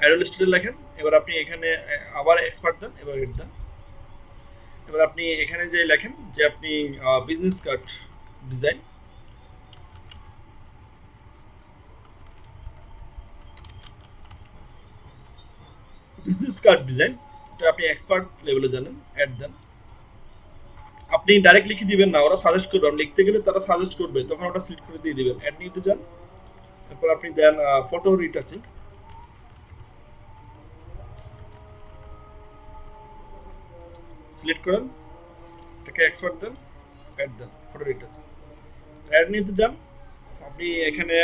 অ্যাডোব ইলাস্ট্রেটর লেখেন। এবার আপনি এখানে আবার এক্সপার্ট দেন, এবার এড দেন। এবার আপনি এখানে যে লেখেন যে আপনি বিজনেস কার্ড ডিজাইন, এটা আপনি এক্সপার্ট লেভেলে জানেন, অ্যাড দেন। আপনি ডাইরেক্ট লিখে দিবেন না, ওরা সাজেস্ট করবে। আপনি লিখতে গেলে তারা সাজেস্ট করবে, তখন ওটা সিলেক্ট করে দিয়ে দিবেন। অ্যাড নিতে যান, এরপর আপনি দেন ফটো রিটাচিং, সিলেক্ট করেন, এটাকে এক্সপার্ট দেন, অ্যাড দেন। ফটো ডিটেলস অ্যাড নিতে যান, আপনি এখানে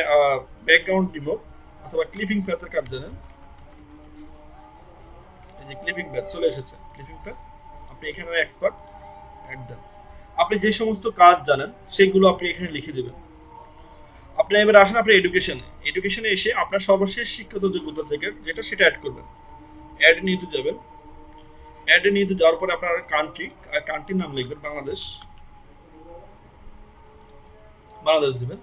ব্যাকগ্রাউন্ড রিমুভ অথবা ক্লিপিং প্যাথের কাজ জানেন, এই যে ক্লিপিং প্যাথ চলে এসেছে, ক্লিপিং প্যাথ আপনি এখানে এক্সপার্ট অ্যাড দেন। আপনি যে সমস্ত কাজ জানেন সেগুলো আপনি এখানে লিখে দেবেন। আপনি এবার আসেন আপনার এডুকেশনে এসে আপনার সর্বশেষ শিক্ষাগত যোগ্যতা থেকে যেটা সেটা অ্যাড করবেন। অ্যাড নিতে যাবেন, অ্যাড নিতে যাওয়ার পরে আপনার কান্ট্রির নাম লিখবেন বাংলাদেশ, বাংলাদেশ দিবেন।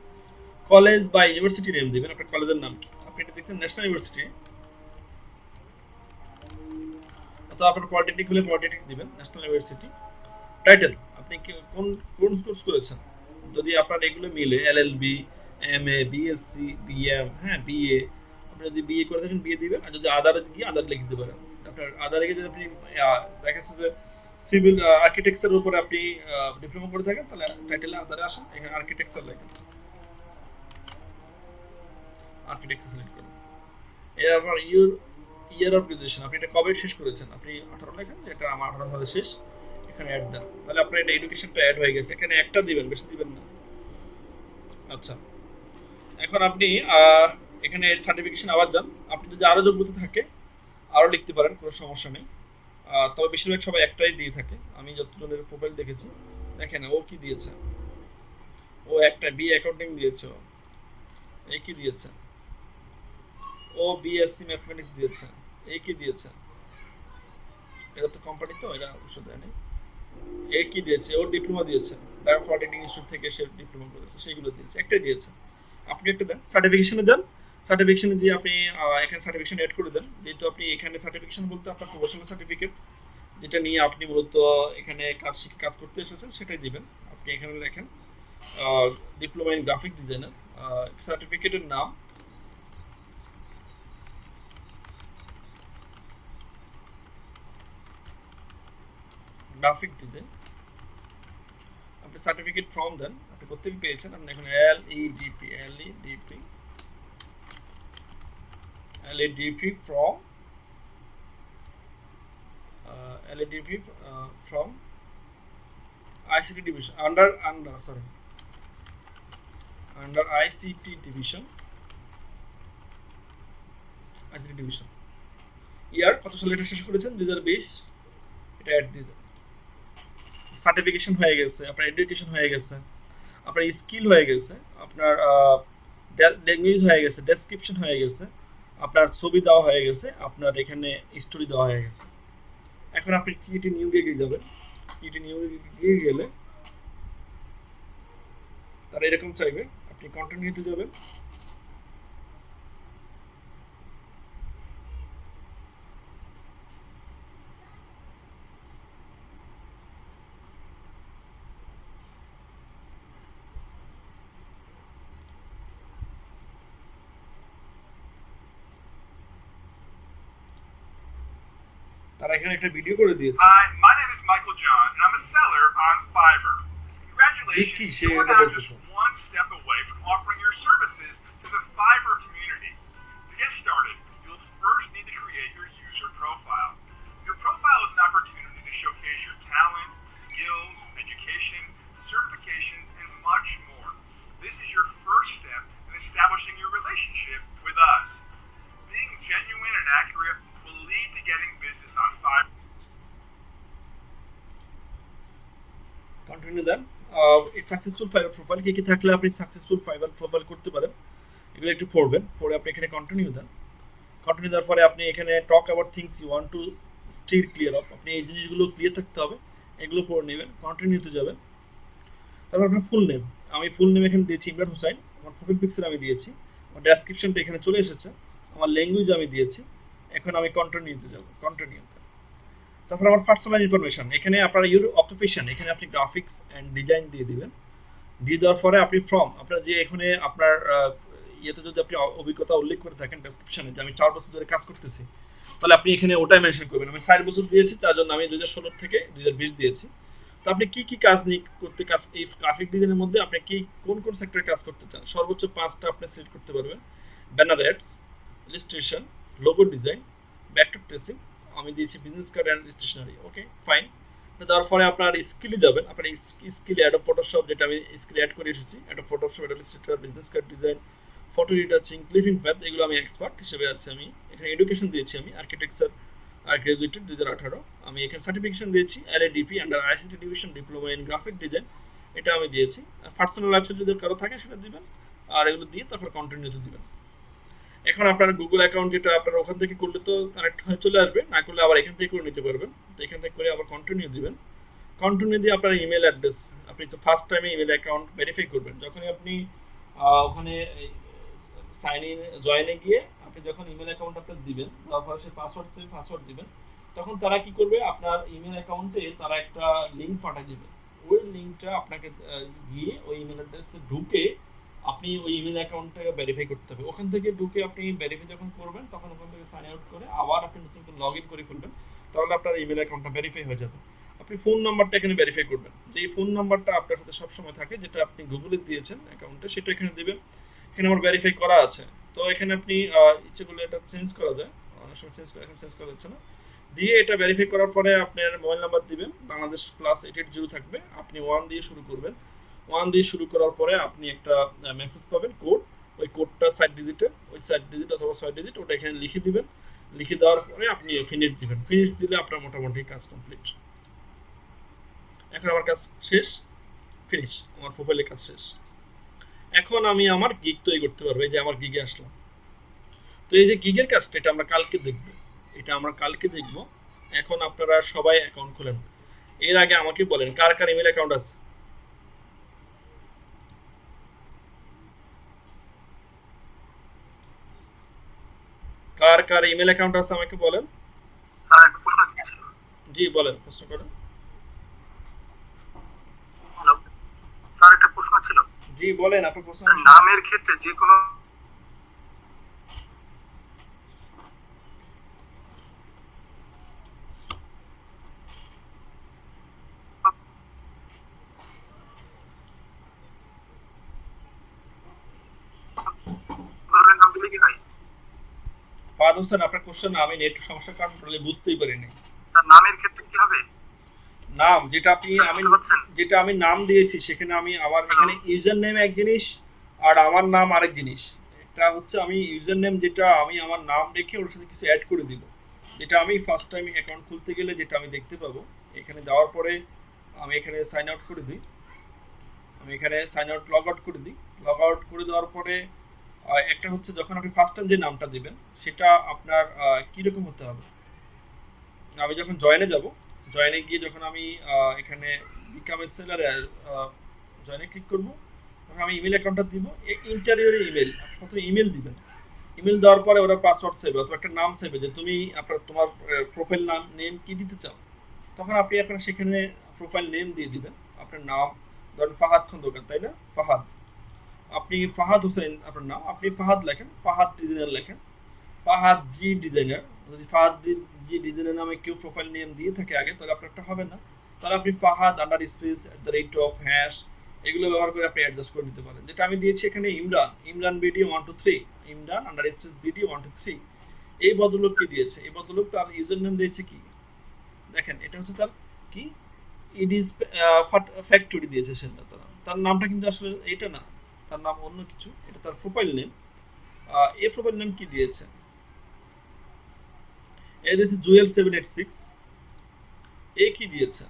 কলেজ বা ইউনিভার্সিটি নেম দিবেন, আপনার কলেজের নাম কি, আপনি এটা দেখছেন ন্যাশনাল ইউনিভার্সিটি অথবা আপনার পলিটেকনিক হলে পলিটেকনিক দিবেন, ন্যাশনাল ইউনিভার্সিটি। টাইটেল আপনি কোন কোন কোর্স করেছেন, যদি আপনার এগুলো মিলে এলএলবি, এমএ, বিএসসি, বিএম, হ্যাঁ বিএ, আপনি যদি বিএ করে থাকেন বিএ দিবেন, আর যদি আদারে গিয়ে আদার লিখে দিতে পারেন। আপনার আদারে গিয়ে যদি আপনি দেখা যাচ্ছে যে সিভিল আর্কিটেকচারের উপরে আপনি ডিপ্লোমা করে থাকেন, তাহলে টাইটেলে আদারে আসেন, এখানে আর্কিটেকচার লেখেন, আর্কিটেকচার সিলেক্ট করুন। এরপর ইয়ার অফ গ্রাজুয়েশন, আপনি এটা কবে শেষ করেছেন, আপনি 18 লেখেন যে এটা আমার 18 সালে শেষ, এখানে অ্যাড দেন, তাহলে আপনার এটা এডুকেশনটা অ্যাড হয়ে গেছে। এখানে একটা দিবেন, বেশি দিবেন না। আচ্ছা, এখন আপনি এখানে সার্টিফিকেশন আবার যান, আপনি যদি আরও যোগ্যতা থাকে আরও লিখতে পারেন, কোনো সমস্যা নেই। তবে বেশিরভাগ সবাই একটাই দিয়ে থাকে, আমি যতজনের প্রোফাইল দেখেছি। দেখেন ও কি দিয়েছে, ও একটা বি অ্যাকাউন্টিং দিয়েছে, ও এই কি দিয়েছে, ও বিএসসি ম্যাথমেটিক্স দিয়েছে, এই কি দিয়েছে, এটা তো কোম্পানি তো এটা অবশ্য দেয় নাই। এ কি দিয়েছে, ও ডিপ্লোমা দিয়েছে, ঢাকা পলিটেকনিক ইনস্টিটিউট থেকে সে ডিপ্লোমা করেছে, সেইগুলো দিয়েছে, একটাই দিয়েছে। আপনি একটা দেন, সার্টিফিকেশনে যান, সার্টিফিকেশনে যে আপনি এখানে সার্টিফিকেশন অ্যাড করে দেন, যেহেতু আপনি এখানে সার্টিফিকেশন বলতে আপনার প্রফেশনাল সার্টিফিকেট যেটা নিয়ে আপনি মূলত এখানে কাজ করতে এসেছেন সেটাই দিবেন। আপনি এখানে লেখেন ডিপ্লোমা ইন গ্রাফিক ডিজাইনার, সার্টিফিকেটের নাম, গ্রাফিক ডিজাইন, আপনি সার্টিফিকেট ফর্ম দেন, আপনি প্রত্যেকে পেয়েছেন, আপনি এখন LEDP from ICT division under ICT division ইয়ার কত সালে এটা শেষ করেছেন, 2020, এটা অ্যাড দিয়ে দেন। সার্টিফিকেশন হয়ে গেছে, আপনার এডুকেশন হয়ে গেছে, আপনার স্কিল হয়ে গেছে, আপনার ল্যাঙ্গুয়েজ হয়ে গেছে, ডেসক্রিপশন হয়ে গেছে, আপনার ছবি দেওয়া হয়ে গেছে, আপনার এখানে স্টোরি দেওয়া হয়ে গেছে। এখন আপনি কিটি নিউগে গিয়ে যাবেন, কিটি নিউগে গিয়ে গেলে তারা এরকম চাইবে, আপনি কন্টিনিউতে যাবেন, তারা এখানে একটা ভিডিও করে দিয়েছে। Hi, my name is Michael John, and I'm a seller on Fiverr. Congratulations, She you are was now able to just sell. one step away from offering your services to the Fiverr community. To get started, you'll first need to create your user profile. Your profile is an opportunity to showcase your talent, skills, education, certifications, and much more. This is your first step in establishing your relationship with us. Being genuine and accurate will lead to getting business on Fiverr. Continue দেন। Successful Fiverr profile কি থাকলে আপনি successful Fiverr profile করতে পারেন, এগুলো একটু পড়বেন, পরে আপনি এখানে কন্টিনিউ দেন। কন্টিনিউ দেওয়ার পরে আপনি এখানে talk about things you want to still clear up, আপনি এই জিনিসগুলো ক্লিয়ার থাকতে হবে, এগুলো পড়ে নেবেন, কন্টিনিউতে যাবেন। তারপর আপনার ফুল নেম, আমি ফুল নেম এখানে দিয়েছি ইমরান হুসাইন, আমার প্রোফাইল পিকচার আমি দিয়েছি, আমার ডেসক্রিপশনটা এখানে চলে এসেছে, আমার ল্যাঙ্গুয়েজ আমি দিয়েছি। এখন আমি কন্টিনিউতে যাব, কন্টিনিউতে। তারপর আমার পার্সোনাল ইনফরমেশন, এখানে আপনার ইউর অকুপেশন, এখানে আপনি গ্রাফিক্স অ্যান্ড ডিজাইন দিয়ে দিবেন। দিয়ে দেওয়ার পরে আপনি ফ্রম, আপনার যে এখানে আপনার ইয়েতে যদি আপনি অভিজ্ঞতা উল্লেখ করে থাকেন ডেসক্রিপশনে যে আমি 4 বছর ধরে কাজ করতেছি, তাহলে আপনি এখানে ওটাই মেনশন করবেন। আমি 4 বছর দিয়েছি, তার জন্য আমি 2016 থেকে 2020 দিয়েছি। তো আপনি কি কাজ নিয়ে কাজ এই গ্রাফিক ডিজাইনের মধ্যে আপনি কোন সেক্টরে কাজ করতে চান, সর্বোচ্চ 5টা আপনি সিলেক্ট করতে পারবেন। Banner ads, illustration, logo design, backdrop tracing, আমি দিয়েছি business card and stationery. Okay fine, এটা দেওয়ার পরে আপনার স্কিলে যাবেন, আপনার স্কিলে অ্যাডোব ফটোশপ, যেটা আমি স্কিলে অ্যাড করে এসেছি, Adobe Photoshop, Adobe Illustrator, business card design, photo retouching, clipping path, এগুলো আমি এক্সপার্ট হিসেবে আছি। আমি এখানে এডুকেশন দিয়েছি, আমি আর্কিটেকচার আর গ্রাজুয়েটেড 2018। আমি এখানে সার্টিফিকেশন দিয়েছি LADP under ICT division, diploma in graphic design, এটা আমি দিয়েছি। আর পার্সোনাল ওয়েবসাইট যদি কারো থাকে সেটা দিবেন, আর এগুলো দিয়ে তারপর কন্টিনিউতে দিবেন। এখন আপনার গুগল অ্যাকাউন্ট যেটা আপনার ওখান থেকে করলে তো কানেক্ট হয়ে চলে আসবে, না করলে আবার এখান থেকে করে নিতে পারবেন। তো এখান থেকে করে আবার কন্টিনিউ দিবেন। কন্টিনিউ দিয়ে আপনার ইমেল অ্যাড্রেস, আপনি তো ফার্স্ট টাইমে ইমেল অ্যাকাউন্ট ভেরিফাই করবেন যখনই আপনি ওখানে সাইন ইন জয়েনে গিয়ে আপনি যখন ইমেল অ্যাকাউন্ট আপনার দিবেন, তারপর সে পাসওয়ার্ড সেভ পাসওয়ার্ড দিবেন, তখন তারা কি করবে, আপনার ইমেল অ্যাকাউন্টে তারা একটা লিঙ্ক পাঠিয়ে দেবে। ওই লিঙ্কটা আপনাকে গিয়ে ওই ইমেল অ্যাড্রেসে ঢুকে আপনি ওই ইমেল অ্যাকাউন্টটাকে ভেরিফাই করতে হবে। ওখান থেকে ঢুকে আপনি ভেরিফাই যখন করবেন, তখন ওখান থেকে সাইন আউট করে আবার আপনি নতুন করে লগ ইন করে খুলবেন, তাহলে আপনার ইমেল অ্যাকাউন্টটা ভেরিফাই হয়ে যাবে। আপনি ফোন নাম্বারটা এখানে ভেরিফাই করবেন, যে ফোন নাম্বারটা আপনার সাথে সবসময় থাকে, যেটা আপনি গুগলে দিয়েছেন অ্যাকাউন্টে, সেটা এখানে দেবেন। এখানে আমার ভেরিফাই করা আছে, তো এখানে আপনি ইচ্ছে করলে এটা চেঞ্জ করা যায়, অনেক সময় চেঞ্জ করা যাচ্ছে না। দিয়ে এটা ভেরিফাই করার পরে আপনার মোবাইল নাম্বার দিবেন, বাংলাদেশ +880 থাকবে, আপনি 1 দিয়ে শুরু করবেন। 1 দিয়ে শুরু করার পরে আপনি একটা মেসেজ পাবেন, কোড। ওই কোডটা 7 ডিজিটের, ওই 7 ডিজিট অথবা 6 ডিজিট, ওটা এখানে লিখে দিবেন। লিখে দেওয়ার পরে আপনি ফিনিশ দিবেন। ফিনিশ দিলে আপনার মোটামুটি কাজ কমপ্লিট। এখন আমার কাজ শেষ, ফিনিশ, আমার প্রোফাইলের কাজ শেষ। এখন আমি আমার গিগ তৈরি করতে পারবো। এই যে আমার গিগে আসলাম। তো এই যে গিগের কাজটা, এটা আমরা কালকে দেখব, এখন আপনারা সবাই অ্যাকাউন্ট খুলেন। এর আগে আমাকে বলেন কার কার ইমেল অ্যাকাউন্ট আছে? কার কার ইমেল অ্যাকাউন্ট আছে আমাকে বলেন। স্যার একটা প্রশ্ন ছিল। জি বলেন, প্রশ্ন করেন। হ্যালো স্যার, একটা প্রশ্ন ছিল। জি বলেন, আপনার প্রশ্ন। নামের ক্ষেত্রে যে কোনো ধরনের নাম দিলে কি হয়? ফাহাদ হোসেন, আপনার কোশ্চেন আমি নেট সমস্যার কারণে টোটালি বুঝতেই পারিনি। স্যার নামের ক্ষেত্রে কি হবে? নাম যেটা আমি নাম দিয়েছি, সেখানে আমি আমার এখানে ইউজার নেম এক জিনিস আর আমার নাম আরেক জিনিস। এটা হচ্ছে আমি ইউজার নেম, যেটা আমি আমার নাম রেখে ওর সাথে কিছু অ্যাড করে দিব, যেটা আমি ফার্স্ট টাইম অ্যাকাউন্ট খুলতে গেলে যেটা আমি দেখতে পাবো। এখানে যাওয়ার পরে আমি এখানে সাইন আউট করে দিই, লগ আউট করে দিই। লগ আউট করে দেওয়ার পরে একটা হচ্ছে যখন আপনি ফার্স্ট টাইম যে নামটা দিবেন, সেটা আপনার কীরকম হতে হবে। আমি যখন জয়েনে যাব, জয়েনে গিয়ে যখন আমি এখানে বিকাম এ সেলার জয়েনে ক্লিক করব, তখন আমি ইমেল অ্যাকাউন্টটা দিব। ইন্টারিয়রে ইমেল, প্রথমে ইমেল দিবেন। ইমেল দেওয়ার পরে ওরা পাসওয়ার্ড চাইবে অথবা একটা নাম চাইবে, যে তুমি তোমার প্রোফাইল নেম কি দিতে চাও। তখন আপনি এখন সেখানে প্রোফাইল নেম দিয়ে দিবেন। আপনার নাম ধরেন ফাহাদ খন্দকার, তাই না? ফাহাদ, আপনি ফাহাদ হোসেন আপনার নাম, আপনি ফাহাদ লেখেন, ফাহাদ ডিজাইনার লেখেন, ফাহাদ জি ডিজাইনার। যদি ফাহাদ জি ডিজাইনার নামে কেউ প্রোফাইল নেম দিয়ে থাকে আগে, তাহলে আপনারটা হবে না। তাহলে আপনি ফাহাদ _@ এগুলো ব্যবহার করে আপনি অ্যাডজাস্ট করে নিতে পারেন। যেটা আমি দিয়েছি এখানে ইমরান ভিডিও 1 2 3, ইমরান _ভিডিও 1 2 3। এই ভদ্রলোক কি দিয়েছে? এই ভদ্রলোক তার ইউজার নেম দিয়েছে কি দেখেন, এটা হচ্ছে তার কি ইট ইজ ফ্যাক্টরি দিয়েছে। সে তার নামটা কিন্তু আসলে এটা না, তার নাম অন্য কিছু, এটা তার প্রোফাইল নেম। এই প্রোফাইল নেম কি দিয়েছে? এই দিয়েছে জুয়েল 786। এ কি দিয়েছে?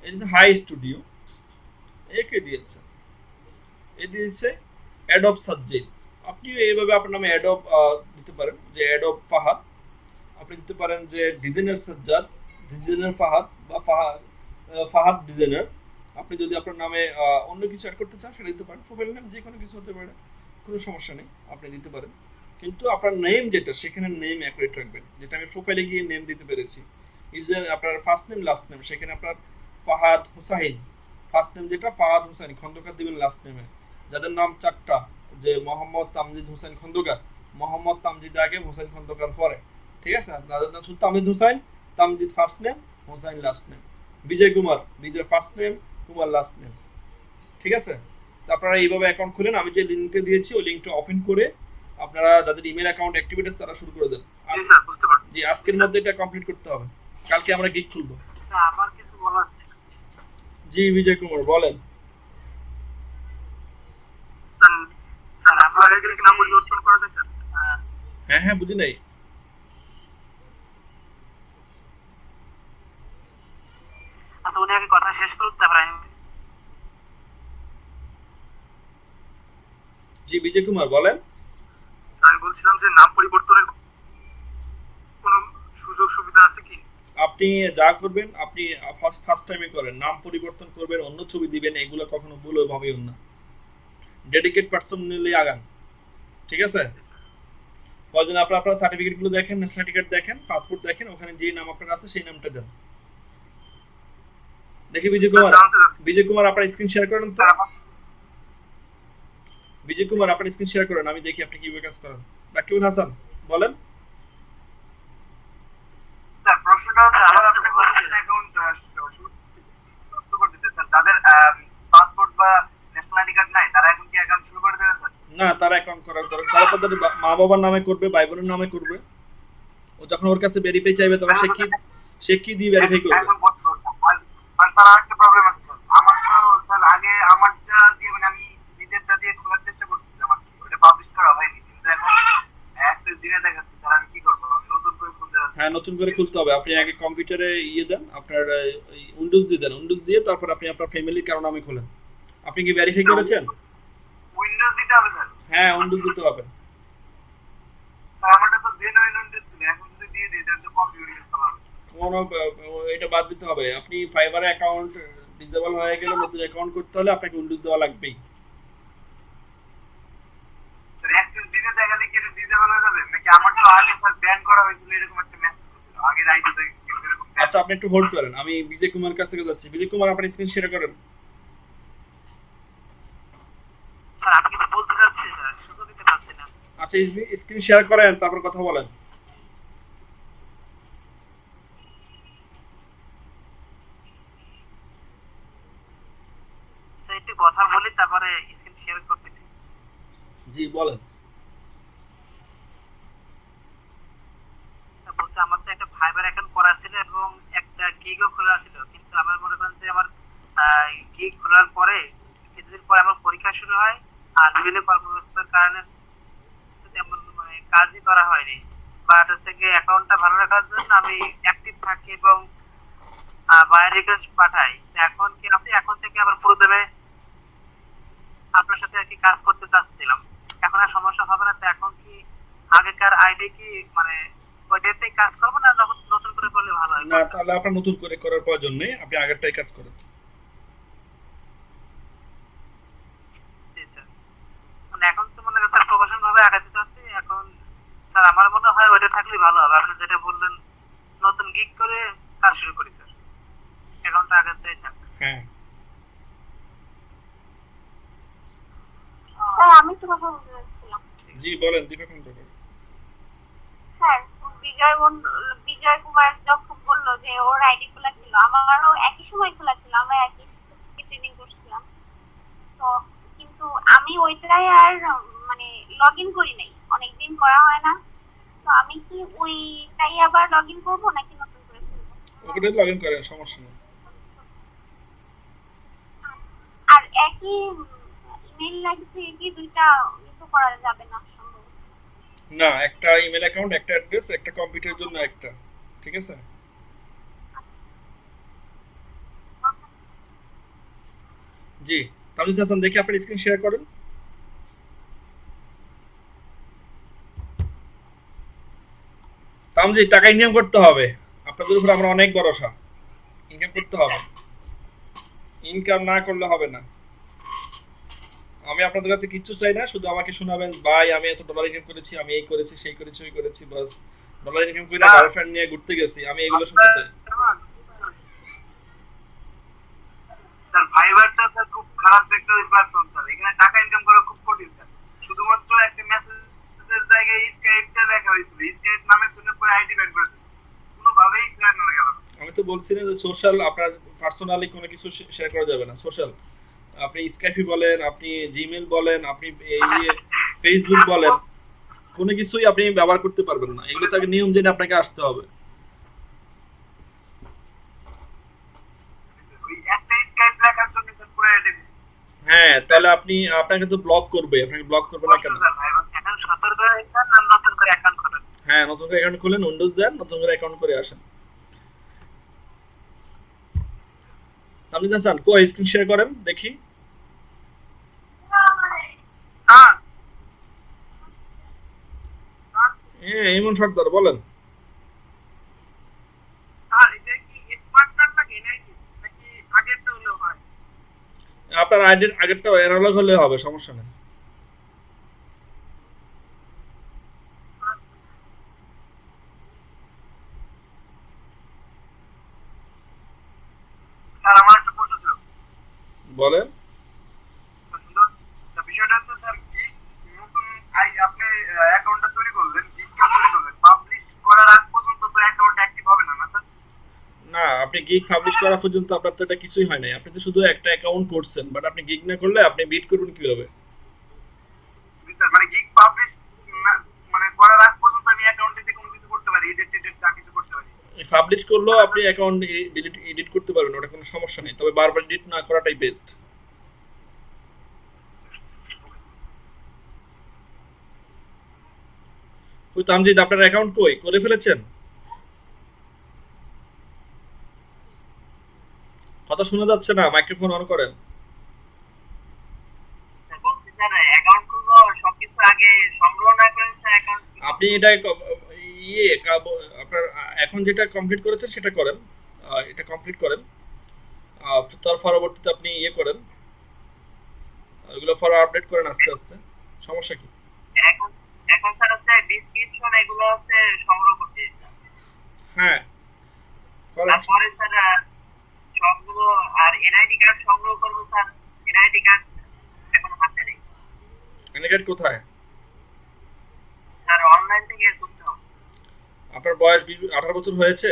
এই দিয়েছে হাই স্টুডিও। এ কে দিয়েছে? এ দিয়েছে অ্যাডোব সাজ্জাদ। আপনিও এইভাবে আপনার নামে অ্যাডোব দিতে পারেন, যে অ্যাডোব ফাহাদ। আপনি দিতে পারেন যে ডিজাইনার সাজ্জাদ, ডিজাইনার ফাহাদ, বা ফাহাদ ডিজাইনার। আপনি যদি আপনার নামে অন্য কিছু অ্যাড করতে চান, সেটা দিতে পারেন। প্রোফাইল নেম যে কোনো কিছু হতে পারে, কোনো সমস্যা নেই, আপনি দিতে পারেন। কিন্তু আপনার নেম যেটা, সেখানে নেম অ্যাকুরেট রাখবেন। যেটা আমি প্রোফাইলে গিয়ে নেম দিতে পেরেছি, ইউজার আপনার ফার্স্ট নেম লাস্ট নেম, সেখানে আপনার ফাহাদ হুসাইন, ফার্স্ট নেম যেটা ফাহাদ হুসাইন, খন্দকার দিবেন লাস্ট নেমে। যাদের নাম 4টা, যে মোহাম্মদ তামজিদ হোসেন খন্দকার, মোহাম্মদ তামজিদ আগে, হোসেন খন্দকার পরে, ঠিক আছে? যাদের নাম শুধু Tamjid Hossain, Tamjid first name, Hossain last name. Bijoy Kumar, Bijoy first name, Kumar last name, ঠিক আছে? তো আপনারা এইভাবে অ্যাকাউন্ট খুলেন। আমি যে লিঙ্কটা দিয়েছি, ওই লিঙ্কটা ওপেন করে আপনারা যাদের ইমেল অ্যাকাউন্ট অ্যাক্টিভিটিস তারা শুরু করে দেন। জি স্যার, বুঝতে পারছি। জি, আজকের মধ্যে এটা কমপ্লিট করতে হবে, কালকে আমরা গিগ খুলবো। স্যার আমার কিছু জি বিজয় কুমার বলেন। স্যার স্যার আপনার কি নাম পরিবর্তন করা যায় স্যার? হ্যাঁ হ্যাঁ, বুঝি নাই। আচ্ছা উনি আগে কথা শেষ করুন তারপর আমি জি বিজয় কুমার বলেন। আমি বলছিলাম যে নাম পরিবর্তনের কোনো সুযোগ সুবিধা আছে কি? আপনি যা করবেন, আপনি ফার্স্ট টাইমে করেন, নাম পরিবর্তন করবেন, অন্য ছবি দিবেন, এগুলো কখনো ভুল ভাবেন না। ডেডিকেট পার্সন নিলে আগান, ঠিক আছে? প্রয়োজন আপনার আপনার সার্টিফিকেটগুলো দেখেন, ন্যাশনাল টিকেট দেখেন, পাসপোর্ট দেখেন, ওখানে যে নাম আপনার আছে সেই নামটা দেন। দেখি বিজয় কুমার, বিজয় কুমার আপনার স্ক্রিন শেয়ার করেন তো। বিজয় কুমার আপনার স্ক্রিন শেয়ার করেন, আমি দেখি আপনি কিভাবে কাজ করেন। রাকিবুল হাসান বলেন। স্যার প্রশ্নটা হচ্ছে আমার আপনি বলছেন অ্যাকাউন্ট শুরু করে দিতে স্যার, যাদের পাসপোর্ট বা ন্যাশনাল আইডি কার্ড নাই তারা এখন কি অ্যাকাউন্ট শুরু করে দেবে স্যার? না, তারা অ্যাকাউন্ট করার দরকার, তারা তাদের মা বাবার নামে করবে, ভাই বোনের নামে করবে। ও যখন ওর কাছে ভেরিফাই চাইবে তখন সে কি দিয়ে ভেরিফাই করবে? এখন করতে হবে। আর স্যার আরেকটা প্রবলেম আছে স্যার, আমার তো স্যার আগে আমারটা দিয়ে মানে আমি নিজেরটা দিয়ে খোলার চেষ্টা করতেছিলাম আর কি, ওটা পাবলিশ করা হয়নি, কিন্তু এখন অ্যাক্সেস দিনে দেখাচ্ছে স্যার, আমি কি করবো? আমি নতুন করে খুলতে যাচ্ছি। হ্যাঁ, নতুন করে খুলতে হবে। আপনি আগে কম্পিউটারে দেন, আপনার উইন্ডোজ দিয়ে দেন, উইন্ডোজ দিয়ে তারপর আপনি আপনার ফ্যামিলির কারণ নামে খোলেন। আপনি কি ভেরিফাই করেছেন? উইন্ডোজ দিতে হবে স্যার? হ্যাঁ, উইন্ডোজ দিতে হবে। স্যার আমারটা তো জেনুইন উইন্ডোজ ছিল, এখন যদি দিয়ে দিই তাহলে তো কম্পিউটার চালাবে। কোনো এটা বাদ দিতে হবে। আপনি ফাইবারে অ্যাকাউন্ট ডিসেবল হয়ে গেলে নতুন অ্যাকাউন্ট করতে হলে আপনাকে উইন্ডোজ দেওয়া লাগবেই। স্যার অ্যাক্সেস দিনে দেখালে কি এটা ডিসেবল হয়ে যাবে নাকি? আমার তো আগে স্যার ব্যান করা হয়েছিল, এরকম একটা মেসেজ ছিল আগের আইডিতে এরকম। আচ্ছা, আপনি একটু হোল্ড করেন, আমি বিজয় কুমার কাছে যাচ্ছি। বিজয় কুমার আপনার স্ক্রিন শেয়ার করেন। স্যার আমি কিছু বলতে চাচ্ছি স্যার, সুযোগ দিতে পারছি না। আচ্ছা, স্ক্রিন শেয়ার করেন, তারপর কথা বলেন। স্যার একটু কথা বলি তারপরে স্ক্রিন শেয়ার করতেছি। জি বলেন। বলছে আমার তো একটা ফাইবার অ্যাকাউন্ট করা ছিল এবং একটা গিগও খোলা ছিল, কিন্তু আমার মনে করেন যে আমার গিগ খোলার পরে কিছুদিন পরে আমার পরীক্ষা শুরু হয়, আর বিভিন্ন কর্মব্যস্ততার কারণে তেমন মানে কাজই করা হয়নি। বাট হচ্ছে কি অ্যাকাউন্টটা ভালো রাখার জন্য আমি অ্যাক্টিভ থাকি এবং বায়ার রিকোয়েস্ট পাঠাই। এখন কি আছে, এখন থেকে আবার পুরো দেবে আপনার সাথে আর কি কাজ করতে চাচ্ছিলাম, এখন আর সমস্যা হবে না তো? এখন কি আগেকার আইডি কি মানে ওইটাতেই কাজ করবো না নতুন করে করলে ভালো হয়? না, তাহলে আপনার নতুন করে করার প্রয়োজন নেই, আপনি আগেরটাই কাজ করেন। জি স্যার, মানে এখন তো মনে হয় স্যার প্রফেশনাল ভাবে আগাতে চাচ্ছি, এখন স্যার আমার মনে হয় ওইটা থাকলেই ভালো হবে। আপনি যেটা বললেন নতুন গিগ করে কাজ শুরু করি স্যার, অ্যাকাউন্টটা আগেরটাই থাক। হ্যাঁ স্যার আমি একটু কথা বলতে চাচ্ছিলাম। জি বলেন দীপক খন্দকার। স্যার বিজয় কুমার যখন বললো যে ওর আইডি খোলা ছিল, আমারও একই সময় খোলা ছিল, আমরা একই ট্রেনিং করছিলাম তো, কিন্তু আমি ওইটাই আর মানে লগ ইন করি নাই, অনেকদিন করা হয় না। তো আমি কি ওইটাই আবার লগ ইন করবো নাকি নতুন করে খুলবো? ওটাই লগ ইন করেন, সমস্যা নেই। আর একই ইমেল আইডি থেকে কি দুইটা তো করা যাবে না সম্ভব? না, একটা ইমেল অ্যাকাউন্ট, একটা অ্যাড্রেস, একটা কম্পিউটারের জন্য একটা, ঠিক আছে? জি তামিজ হাসান, দেখি আপনার স্ক্রিন শেয়ার করেন। তামজি, টাকা ইনকাম করতে হবে, আপনাদের উপর আমরা অনেক ভরসা। ইনকাম করতে হবে, ইনকাম না করলে হবে না। আমি আপনাদের কাছে কিচ্ছু চাই না, শুধু আমাকে শোনাবেন ভাই আমি এত ডলার ইনকাম করেছি, আমি এই করেছি, সেই করেছি, ওই করেছি, বাস। ডলার ইনকাম করে গার্লফ্রেন্ড নিয়ে ঘুরতে গেছি, আমি এগুলো শুনতে চাই। স্যার ফাইবারটা স্যার খুব খারাপ একটা প্ল্যাটফর্ম স্যার, এখানে টাকা ইনকাম করা খুব কঠিন স্যার। শুধুমাত্র একটা মেসেজের জায়গায় স্কাইপটা লেখা হয়েছিল, স্কাইপ নামের জন্য পরে আইডি ব্যান করে দিয়েছে, কোনোভাবেই ক্লিয়ার না গেল। আমি তো বলছি না যে সোশ্যাল, আপনার পার্সোনালি কোনো কিছু শেয়ার করা যাবে না। সোশ্যাল আপনি স্কাইপি বলেন, আপনি জিমেল বলেন, আপনি এই যে ফেসবুক বলেন, কোনো কিছুই আপনি ব্যবহার করতে পারবেন না। এগুলো তাকে নিয়ম জেনে আপনাকে আসতে হবে। ওই একটা স্কাইপ হ্যাঁ, তাহলে আপনাকে তো ব্লক করবে, আপনাকে ব্লক করবে না কষ্ট কেন? স্যার ভাই, এবং এখন সতর্ক হয়ে যান আর নতুন করে অ্যাকাউন্ট খোলেন। হ্যাঁ, নতুন করে অ্যাকাউন্ট খুলেন, উইন্ডোজ দেন, নতুন করে অ্যাকাউন্ট করে আসেন। আপনি জানছেন কই স্ক্রিন শেয়ার করেন দেখি। স্যার হ্যাঁ, ইমন সর্দার বলেন। স্যার এটা কি স্মার্ট কার্ড নাকি এনআইডি নাকি আগেরটা হলেও হয়? আপনার আইডির আগেরটা অ্যানালগ হলে হবে, সমস্যা নেই। স্যার আমার একটা প্রশ্ন ছিল। বলেন। সুন্দর, তা বিষয়টা হচ্ছে স্যার কি নতুন আপনি অ্যাকাউন্টটা তৈরি করলেন, গিগটা তৈরি করলেন, পাবলিশ করার আগ পর্যন্ত তো অ্যাকাউন্ট অ্যাক্টিভ হবে না, না স্যার? না, আপনি গিগ পাবলিশ করা পর্যন্ত আপনার তো এটা কিছুই হয় নাই। আপনি তো শুধু একটা অ্যাকাউন্ট করছেন, বাট আপনি গিগ না করলে আপনি বিট করবেন কিভাবে? জি স্যার, মানে গিগ পাবলিশ মানে করার আগ পর্যন্ত আমি অ্যাকাউন্টে যে কোনো কিছু করতে পারি, এডিট টেডিট যা কিছু করতে পারি। পাবলিশ করলেও আপনি অ্যাকাউন্ট এডিট করতে পারবেন, ওটা কোনো সমস্যা নেই, তবে বারবার এডিট না করাটাই বেস্ট। কই তামজিদ, আপনার অ্যাকাউন্ট কই করে ফেলেছেন? কথা শোনা যাচ্ছে না, মাইক্রোফোন অন করেন। স্যার বলছি স্যার অ্যাকাউন্ট খুলবো সবকিছু আগে সংগ্রহ না করে স্যার অ্যাকাউন্ট আপনি এটা আপনার এখন যেটা কমপ্লিট করেছেন সেটা করেন, এটা কমপ্লিট করেন, তার পরবর্তীতে আপনি করেন, ওইগুলো পরে আপডেট করেন আস্তে আস্তে, সমস্যা কি? এখন এখন স্যার হচ্ছে ডিসক্রিপশন এগুলো হচ্ছে সংগ্রহ করতে স্যার। হ্যাঁ, করেন। তারপরে স্যার সবগুলো আর এনআইডি কার্ড সংগ্রহ করবো স্যার। এনআইডি কার্ড এখন হাতে নেই ক্যান্ডিডেট কোথায়? স্যার, অনলাইন থেকে করতে হবে। আপনার বয়স 18 বছর হয়েছে?